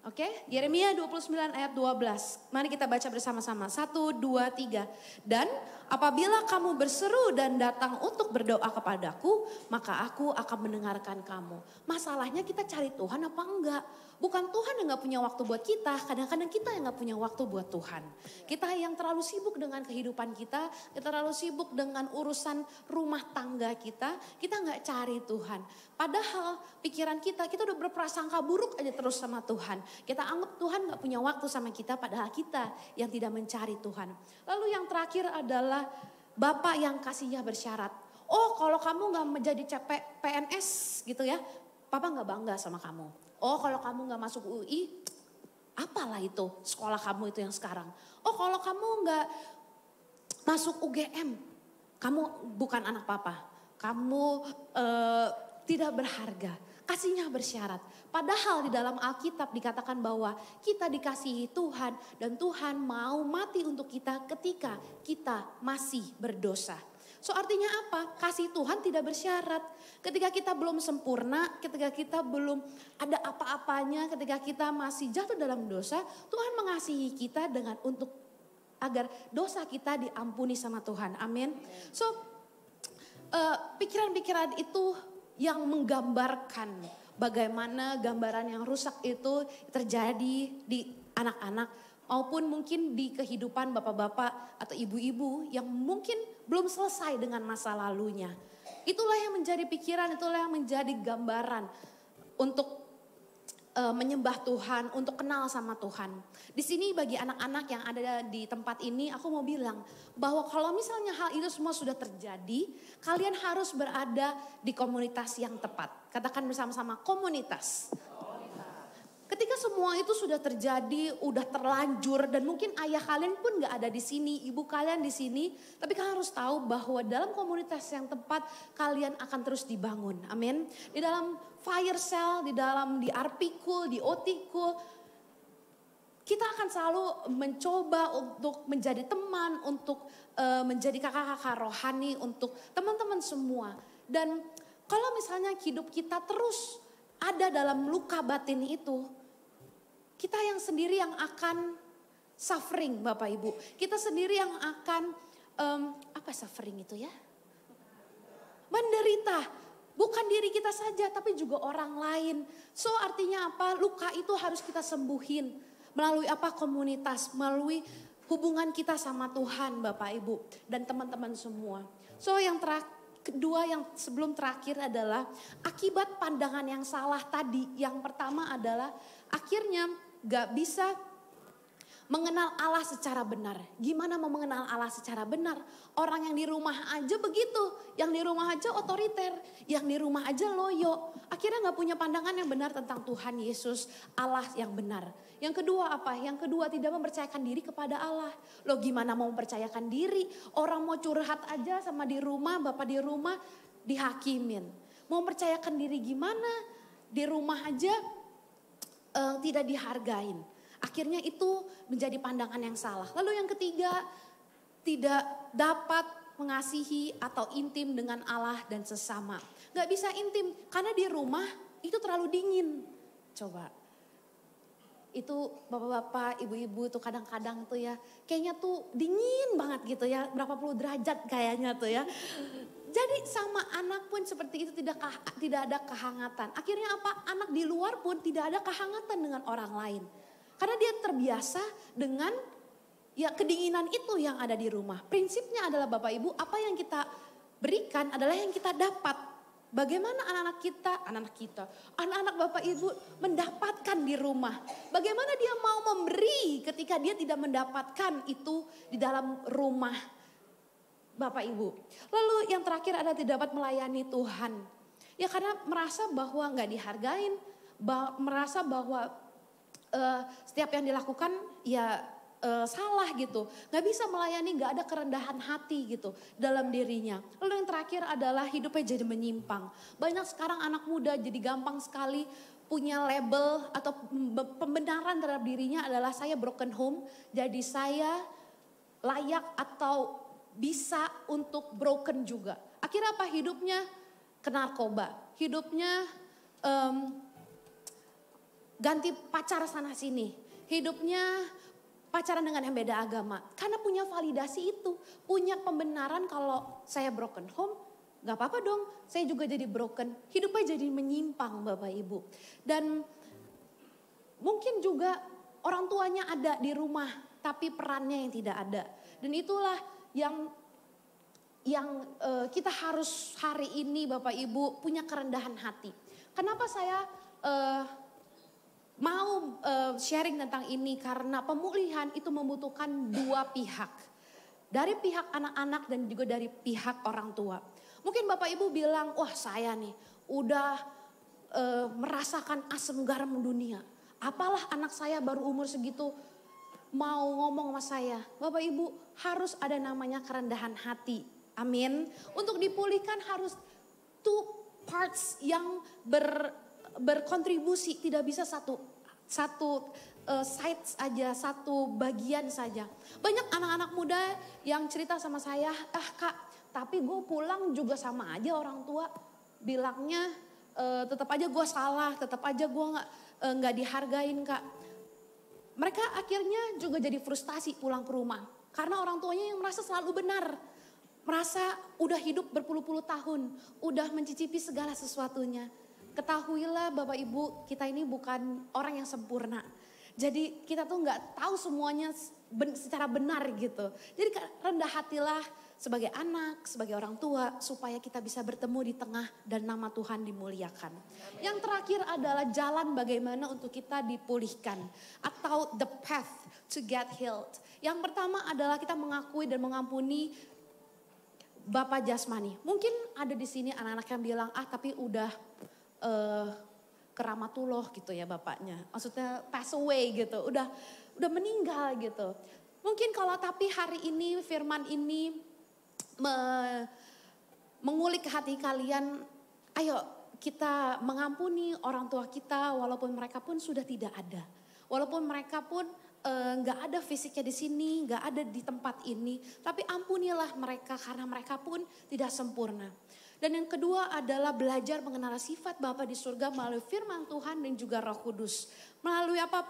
Oke, Yeremia 29 ayat 12. Mari kita baca bersama-sama. 1, 2, 3. Dan apabila kamu berseru dan datang untuk berdoa kepadaku, maka aku akan mendengarkan kamu. Masalahnya kita cari Tuhan apa enggak? Bukan Tuhan yang gak punya waktu buat kita, kadang-kadang kita yang gak punya waktu buat Tuhan. Kita yang terlalu sibuk dengan kehidupan kita terlalu sibuk dengan urusan rumah tangga kita gak cari Tuhan. Padahal pikiran kita udah berprasangka buruk aja terus sama Tuhan. Kita anggap Tuhan gak punya waktu sama kita, padahal kita yang tidak mencari Tuhan. Lalu yang terakhir adalah Bapak yang kasihnya bersyarat. Oh kalau kamu gak menjadi PNS gitu ya, Papa gak bangga sama kamu. Oh kalau kamu gak masuk UI, apalah itu sekolah kamu itu yang sekarang. Oh kalau kamu gak masuk UGM, kamu bukan anak Papa. Kamu tidak berharga, kasihnya bersyarat. Padahal di dalam Alkitab dikatakan bahwa kita dikasihi Tuhan dan Tuhan mau mati untuk kita ketika kita masih berdosa. So artinya apa? Kasih Tuhan tidak bersyarat. Ketika kita belum sempurna, ketika kita belum ada apa-apanya, ketika kita masih jatuh dalam dosa, Tuhan mengasihi kita dengan agar dosa kita diampuni sama Tuhan. Amin. So pikiran-pikiran itu yang menggambarkan bagaimana gambaran yang rusak itu terjadi di anak-anak maupun mungkin di kehidupan bapak-bapak atau ibu-ibu yang mungkin belum selesai dengan masa lalunya. Itulah yang menjadi pikiran, itulah yang menjadi gambaran untuk menyembah Tuhan, untuk kenal sama Tuhan. Di sini bagi anak-anak yang ada di tempat ini, aku mau bilang bahwa kalau misalnya hal itu semua sudah terjadi, kalian harus berada di komunitas yang tepat. Katakan bersama-sama komunitas. Ketika semua itu sudah terjadi, udah terlanjur dan mungkin ayah kalian pun gak ada di sini, ibu kalian di sini, tapi kalian harus tahu bahwa dalam komunitas yang tepat kalian akan terus dibangun. Amin. Di dalam fire cell, di Arpikul, di Otikul, kita akan selalu mencoba untuk menjadi teman, untuk menjadi kakak-kakak rohani untuk teman-teman semua. Dan kalau misalnya hidup kita terus ada dalam luka batin itu, kita yang sendiri yang akan suffering Bapak Ibu. Kita sendiri yang akan, apa suffering itu ya? Menderita. Bukan diri kita saja tapi juga orang lain. So artinya apa? Luka itu harus kita sembuhin. Melalui apa? Komunitas. Melalui hubungan kita sama Tuhan Bapak Ibu. Dan teman-teman semua. So yang kedua yang sebelum terakhir adalah akibat pandangan yang salah tadi. Yang pertama adalah akhirnya gak bisa mengenal Allah secara benar. Gimana mau mengenal Allah secara benar? Orang yang di rumah aja begitu. Yang di rumah aja otoriter. Yang di rumah aja loyo. Akhirnya gak punya pandangan yang benar tentang Tuhan Yesus, Allah yang benar. Yang kedua apa? Yang kedua tidak mempercayakan diri kepada Allah. Loh gimana mau mempercayakan diri? Orang mau curhat aja sama di rumah, bapak di rumah dihakimin. Mau mempercayakan diri gimana? Di rumah aja tidak dihargain. Akhirnya itu menjadi pandangan yang salah. Lalu yang ketiga, tidak dapat mengasihi atau intim dengan Allah dan sesama. Gak bisa intim karena di rumah itu terlalu dingin. Coba. Itu bapak-bapak, ibu-ibu tuh kadang-kadang tuh ya, kayaknya tuh dingin banget gitu ya, berapa puluh derajat kayaknya tuh ya. Jadi sama anak pun seperti itu tidak ada kehangatan. Akhirnya apa? Anak di luar pun tidak ada kehangatan dengan orang lain. Karena dia terbiasa dengan ya kedinginan itu yang ada di rumah. Prinsipnya adalah Bapak Ibu, apa yang kita berikan adalah yang kita dapat. Bagaimana anak-anak Bapak Ibu mendapatkan di rumah. Bagaimana dia mau memberi ketika dia tidak mendapatkan itu di dalam rumah Bapak Ibu. Lalu yang terakhir adalah tidak dapat melayani Tuhan. Ya karena merasa bahwa nggak dihargain, merasa bahwa setiap yang dilakukan ya salah gitu. Gak bisa melayani, gak ada kerendahan hati gitu dalam dirinya. Lalu yang terakhir adalah hidupnya jadi menyimpang. Banyak sekarang anak muda jadi gampang sekali punya label atau pembenaran terhadap dirinya adalah saya broken home. Jadi saya layak atau bisa untuk broken juga. Akhirnya apa? Hidupnya ke narkoba. Hidupnya ganti pacar sana sini. Hidupnya pacaran dengan yang beda agama. Karena punya validasi itu. Punya pembenaran kalau saya broken home. Gak apa-apa dong. Saya juga jadi broken. Hidupnya jadi menyimpang Bapak Ibu. Dan mungkin juga orang tuanya ada di rumah. Tapi perannya yang tidak ada. Dan itulah yang kita harus hari ini Bapak Ibu punya kerendahan hati. Kenapa saya mau sharing tentang ini karena pemulihan itu membutuhkan dua pihak. Dari pihak anak-anak dan juga dari pihak orang tua. Mungkin Bapak Ibu bilang, wah saya nih udah merasakan asam garam dunia. Apalah anak saya baru umur segitu mau ngomong sama saya. Bapak Ibu harus ada namanya kerendahan hati. Amin. Untuk dipulihkan harus two parts yang berkontribusi, tidak bisa satu side aja, satu bagian saja. Banyak anak-anak muda yang cerita sama saya, kak, tapi gue pulang juga sama aja orang tua bilangnya tetap aja gue salah, tetap aja gue nggak dihargain kak. Mereka akhirnya juga jadi frustasi pulang ke rumah karena orang tuanya yang merasa selalu benar. Merasa udah hidup berpuluh-puluh tahun, udah mencicipi segala sesuatunya. Ketahuilah Bapak Ibu, kita ini bukan orang yang sempurna. Jadi kita tuh nggak tahu semuanya secara benar gitu. Jadi rendah hatilah sebagai anak, sebagai orang tua supaya kita bisa bertemu di tengah dan nama Tuhan dimuliakan. Yang terakhir adalah jalan bagaimana untuk kita dipulihkan atau the path to get healed. Yang pertama adalah kita mengakui dan mengampuni Bapak jasmani. Mungkin ada di sini anak-anak yang bilang, tapi udah keramatullah gitu ya bapaknya. Maksudnya pass away gitu, udah meninggal gitu. Mungkin kalau tapi hari ini firman ini mengulik hati kalian, ayo kita mengampuni orang tua kita walaupun mereka pun sudah tidak ada. Walaupun mereka pun nggak ada fisiknya di sini, nggak ada di tempat ini. Tapi ampunilah mereka karena mereka pun tidak sempurna. Dan yang kedua adalah belajar mengenal sifat Bapa di surga melalui firman Tuhan dan juga Roh Kudus. Melalui apa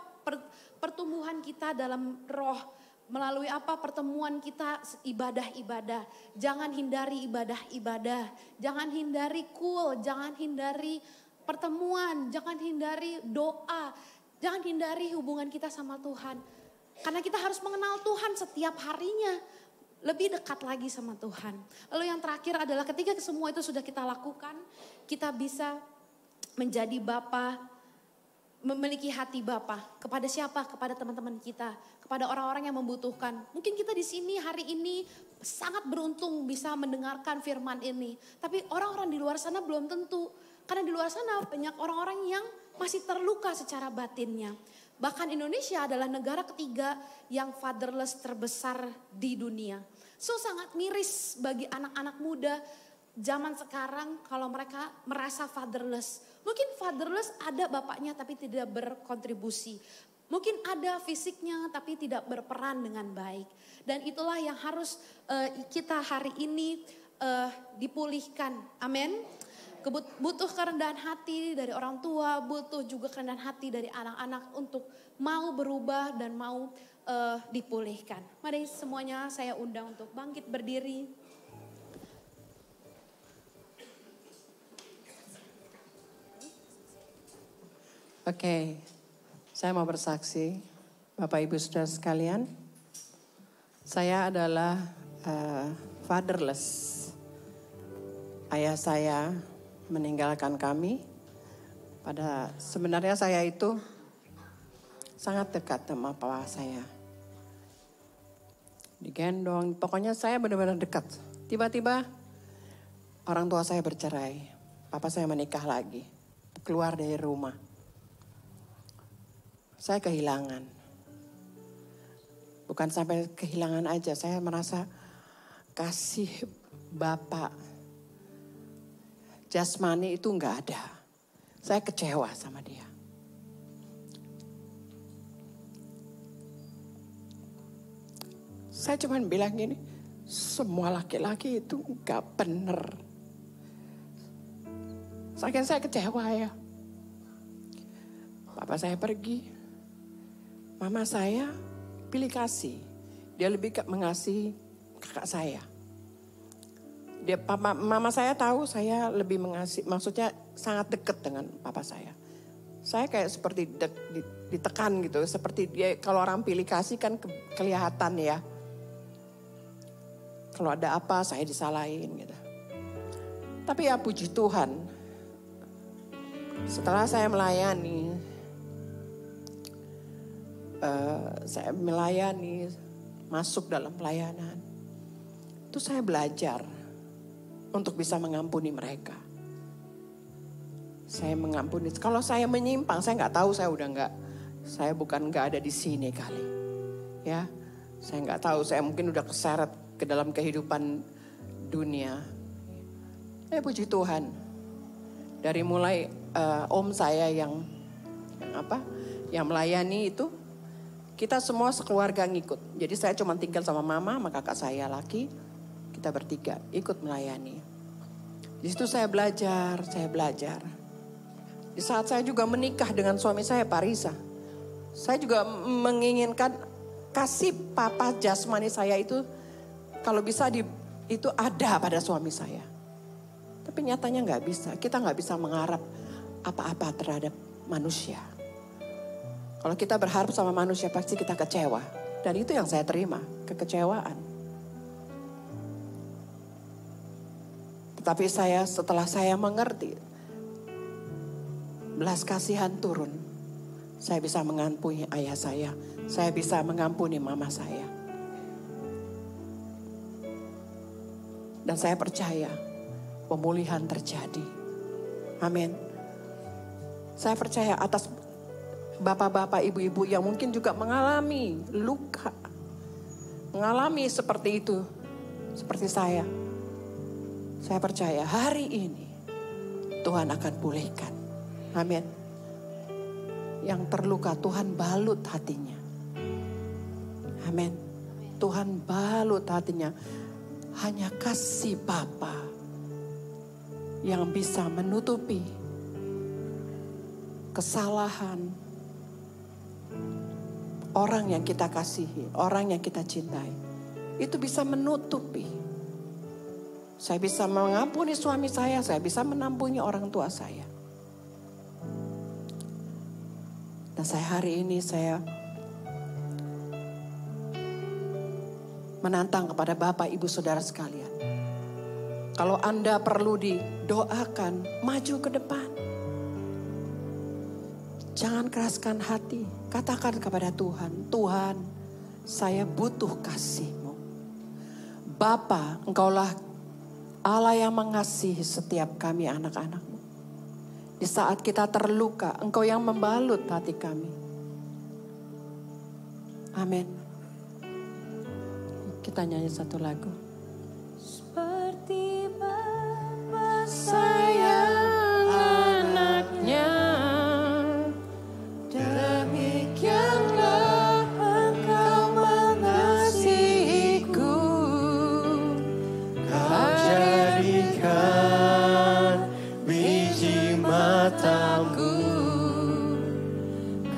pertumbuhan kita dalam roh. Melalui apa pertemuan kita ibadah-ibadah. Jangan hindari ibadah-ibadah. Jangan hindari jangan hindari pertemuan. Jangan hindari doa. Jangan hindari hubungan kita sama Tuhan. Karena kita harus mengenal Tuhan setiap harinya. Lebih dekat lagi sama Tuhan. Lalu yang terakhir adalah ketika semua itu sudah kita lakukan, kita bisa menjadi Bapa, memiliki hati Bapa. Kepada siapa? Kepada teman-teman kita, kepada orang-orang yang membutuhkan. Mungkin kita di sini hari ini sangat beruntung bisa mendengarkan firman ini. Tapi orang-orang di luar sana belum tentu. Karena di luar sana banyak orang-orang yang masih terluka secara batinnya. Bahkan Indonesia adalah negara ketiga yang fatherless terbesar di dunia. So sangat miris bagi anak-anak muda zaman sekarang kalau mereka merasa fatherless. Mungkin fatherless ada bapaknya tapi tidak berkontribusi. Mungkin ada fisiknya tapi tidak berperan dengan baik. Dan itulah yang harus kita hari ini dipulihkan. Amin. Butuh kerendahan hati dari orang tua, butuh juga kerendahan hati dari anak-anak untuk mau berubah dan mau dipulihkan. Mari semuanya saya undang untuk bangkit berdiri. Oke, saya mau bersaksi. Bapak Ibu Saudara sekalian, saya adalah fatherless. Ayah saya meninggalkan kami. Sebenarnya saya itu sangat dekat sama papa saya. Digendong, pokoknya saya benar-benar dekat. Tiba-tiba orang tua saya bercerai. Papa saya menikah lagi, keluar dari rumah. Saya kehilangan. Bukan sampai kehilangan aja, saya merasa kasih bapak jasmani itu nggak ada. Saya kecewa sama dia. Saya cuma bilang gini, semua laki-laki itu nggak bener. Saking saya kecewa ya. Papa saya pergi, mama saya pilih kasih. Dia lebih mengasihi kakak saya. Mama saya tahu saya lebih mengasihi, maksudnya sangat dekat dengan papa saya. Saya kayak seperti ditekan gitu, seperti dia kalau orang pilih kasih kan kelihatan ya. Kalau ada apa saya disalahin gitu. Tapi ya puji Tuhan, setelah saya melayani, masuk dalam pelayanan, itu saya belajar untuk bisa mengampuni mereka. Saya mengampuni. Kalau saya menyimpang, saya nggak tahu, saya bukan nggak ada di sini kali, ya. Saya nggak tahu, saya mungkin udah keseret ke dalam kehidupan dunia. Puji Tuhan, dari mulai om saya yang melayani itu, kita semua sekeluarga ngikut. Jadi saya cuma tinggal sama mama, sama kakak saya laki. Kita bertiga ikut melayani. Di situ saya belajar. Di saat saya juga menikah dengan suami saya, Pak Risa, saya juga menginginkan kasih papa jasmani saya itu kalau bisa itu ada pada suami saya. Tapi nyatanya nggak bisa. Kita nggak bisa mengharap apa-apa terhadap manusia. Kalau kita berharap sama manusia pasti kita kecewa. Dan itu yang saya terima, kekecewaan. Tetapi setelah saya mengerti, belas kasihan turun. Saya bisa mengampuni ayah saya bisa mengampuni mama saya. Dan saya percaya pemulihan terjadi. Amin. Saya percaya atas bapak-bapak, ibu-ibu yang mungkin juga mengalami luka. Mengalami seperti itu. Seperti saya. Saya percaya hari ini Tuhan akan pulihkan. Amin. Yang terluka Tuhan balut hatinya. Amin. Tuhan balut hatinya. Hanya kasih Bapa yang bisa menutupi kesalahan orang yang kita kasihi, orang yang kita cintai. Itu bisa menutupi. Saya bisa mengampuni suami saya bisa mengampuni orang tua saya. Dan hari ini saya menantang kepada Bapak Ibu Saudara sekalian. Kalau Anda perlu didoakan, maju ke depan. Jangan keraskan hati. Katakan kepada Tuhan, Tuhan, saya butuh kasih-Mu. Bapa, Engkaulah Allah yang mengasihi setiap kami anak-anak-Mu. Di saat kita terluka, Engkau yang membalut hati kami. Amin. Kita nyanyi satu lagu. Seperti Bapa sayang anaknya, demikianlah Engkau mengasihiku. Kau jadikan biji matamu,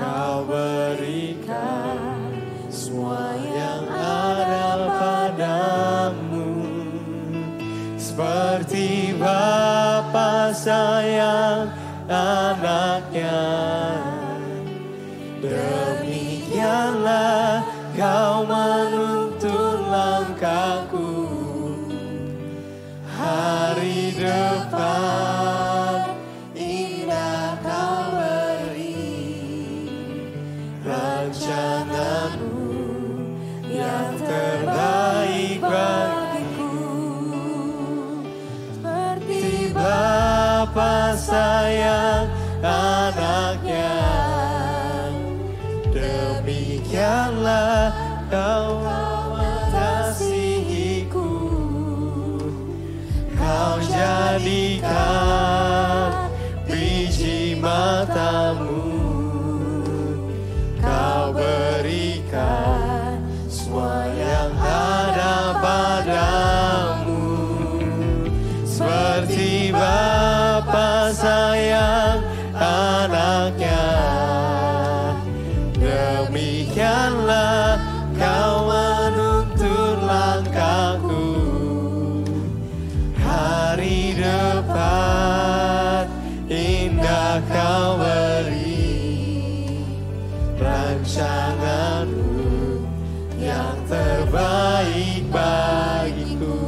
Kau berikan semua yang ada padamu. Seperti Bapa sayang anaknya, Demikianlah kau menuntun langkahku. Hari depan indah kau beri, rencanamu yang terbaik bagiku. Seperti Bapa sayang anaknya, demikianlah kau mengasihiku. Kau jadikan biji matamu, kau berikan semua yang ada padamu. Seperti Bapa sayang anaknya, demikianlah kau menuntun langkahku. Hari depan indah kau beri, rancanganmu yang terbaik bagiku.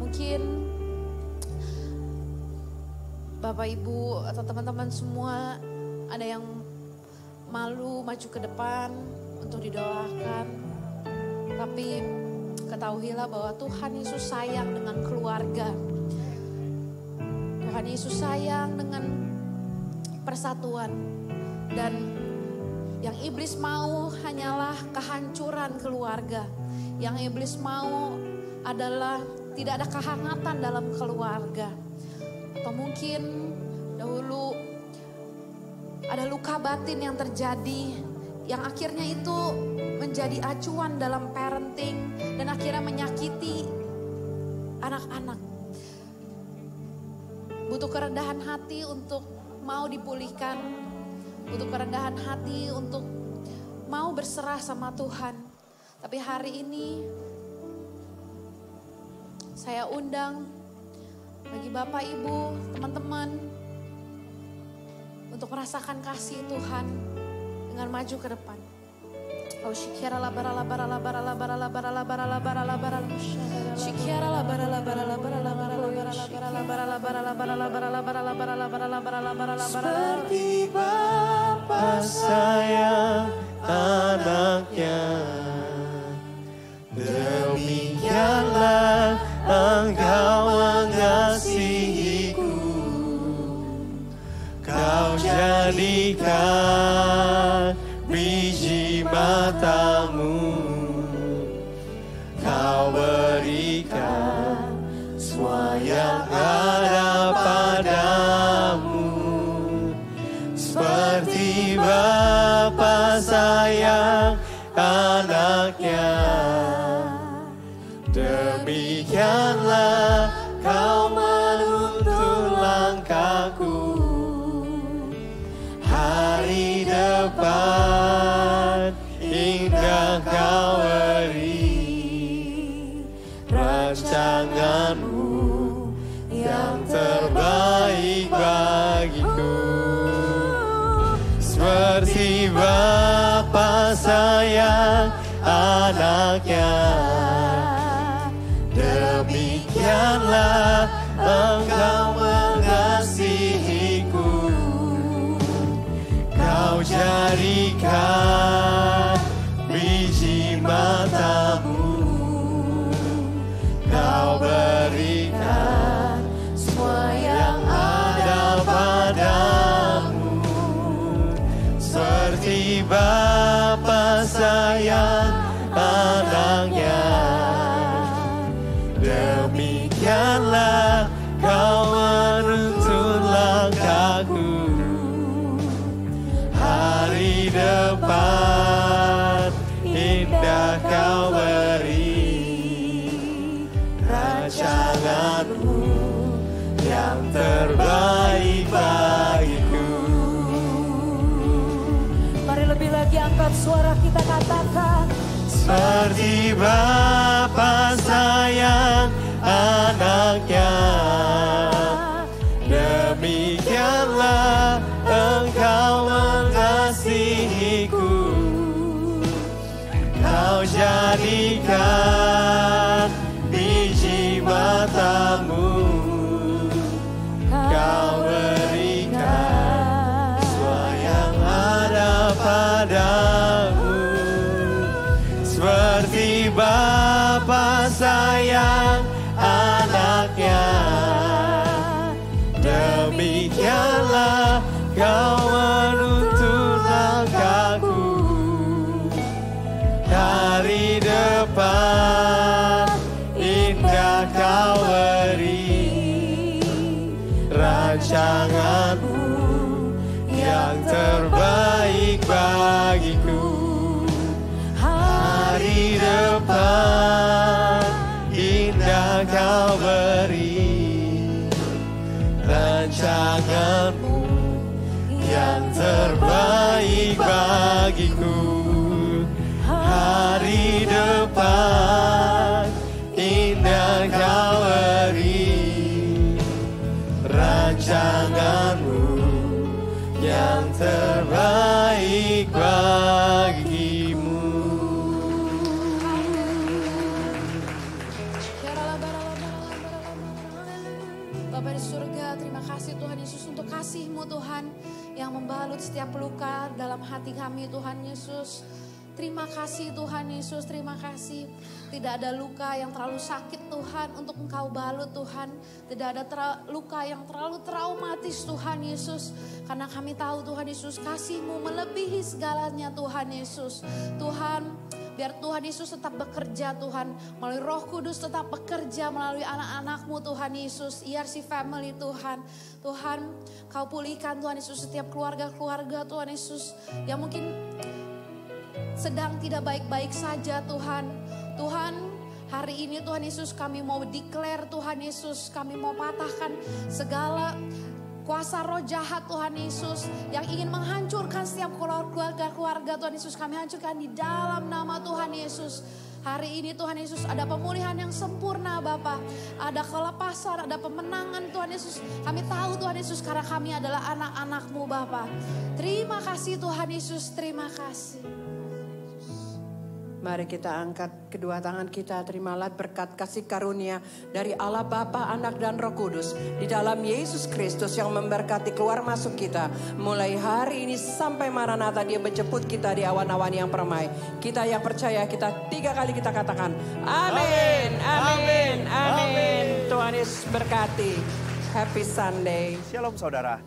Mungkin Bapak Ibu atau teman-teman semua ada yang malu maju ke depan untuk didoakan. Tapi ketahuilah bahwa Tuhan Yesus sayang dengan keluarga. Tuhan Yesus sayang dengan persatuan. Dan yang iblis mau hanyalah kehancuran keluarga. Yang iblis mau adalah tidak ada kehangatan dalam keluarga. Atau mungkin dahulu ada luka batin yang terjadi, yang akhirnya itu menjadi acuan dalam parenting dan akhirnya menyakiti anak-anak. Butuh kerendahan hati untuk mau dipulihkan, butuh kerendahan hati untuk mau berserah sama Tuhan. Tapi hari ini saya undang bagi Bapak, Ibu, teman-teman untuk merasakan kasih Tuhan dengan maju ke depan. Oh shikira la bara la bara la bara la bara la bara la bara la bara la bara la shikira la bara la bara la bara la bara la bara la bara la bara la bara la bara la bara la bara la bara la bara la bara la bara la bara. Seperti Bapa sayang anaknya, demikianlah Engkau mengasihiku. Kau jadikan biji matamu, kau berikan semua yang ada padamu. Seperti Bapa sayang anaknya, demikianlah kau menuntun langkahku. Hari depan indah kau beri, rancanganmu yang terbaik bagiku. Seperti Bapa sayang anaknya, demikianlah Engkau mengasihiku. Kau jadikan biji matamu, kau berikan semua yang ada padamu. Seperti Bapa sayang anaknya, demikianlah kau menuntun langkahku. Hari depan indah kau beri, rancanganmu yang terbaik bagiku. Mari lebih lagi angkat suara kita katakan. Seperti Bapa sayang anaknya, demikianlah Engkau mengasihi. Kau jadikan biji matamu, Kau berikan semua yang ada padamu. Seperti Bapa sayang anaknya, demikianlah Kau menuntun langkahku. Hari depan indah Kau beri, rancanganmu yang terbaik bagiku. Hari depan indah Kau beri, rancanganmu yang terbaik bagiku. Hari depan indah Kau beri, rancanganmu yang terbaik bagimu. Bapa di surga, terima kasih Tuhan Yesus untuk kasih-Mu Tuhan yang membalut setiap luka dalam hati kami Tuhan Yesus. Terima kasih Tuhan Yesus, terima kasih. Tidak ada luka yang terlalu sakit Tuhan untuk Engkau balut Tuhan. Tidak ada luka yang terlalu traumatis Tuhan Yesus. Karena kami tahu Tuhan Yesus kasih-Mu melebihi segalanya Tuhan Yesus. Tuhan, biar Tuhan Yesus tetap bekerja Tuhan. Melalui Roh Kudus tetap bekerja melalui anak-anak-Mu Tuhan Yesus. ERC Family Tuhan. Tuhan, Kau pulihkan Tuhan Yesus setiap keluarga-keluarga Tuhan Yesus. Yang mungkin sedang tidak baik-baik saja Tuhan. Tuhan, hari ini Tuhan Yesus kami mau declare Tuhan Yesus. Kami mau patahkan segala kuasa roh jahat Tuhan Yesus. Yang ingin menghancurkan setiap keluarga-keluarga Tuhan Yesus. Kami hancurkan di dalam nama Tuhan Yesus. Hari ini Tuhan Yesus ada pemulihan yang sempurna Bapa. Ada kelepasan, ada pemenangan Tuhan Yesus. Kami tahu Tuhan Yesus karena kami adalah anak-anak-Mu Bapa. Terima kasih Tuhan Yesus, terima kasih. Mari kita angkat kedua tangan kita, terimalah berkat kasih karunia dari Allah Bapa, Anak dan Roh Kudus di dalam Yesus Kristus yang memberkati keluar masuk kita. Mulai hari ini sampai Maranatha Dia menjemput kita di awan-awan yang permai. Kita yang percaya, kita 3 kali kita katakan amin, amin, amin. Tuhan Yesus berkati. Happy Sunday. Shalom saudara.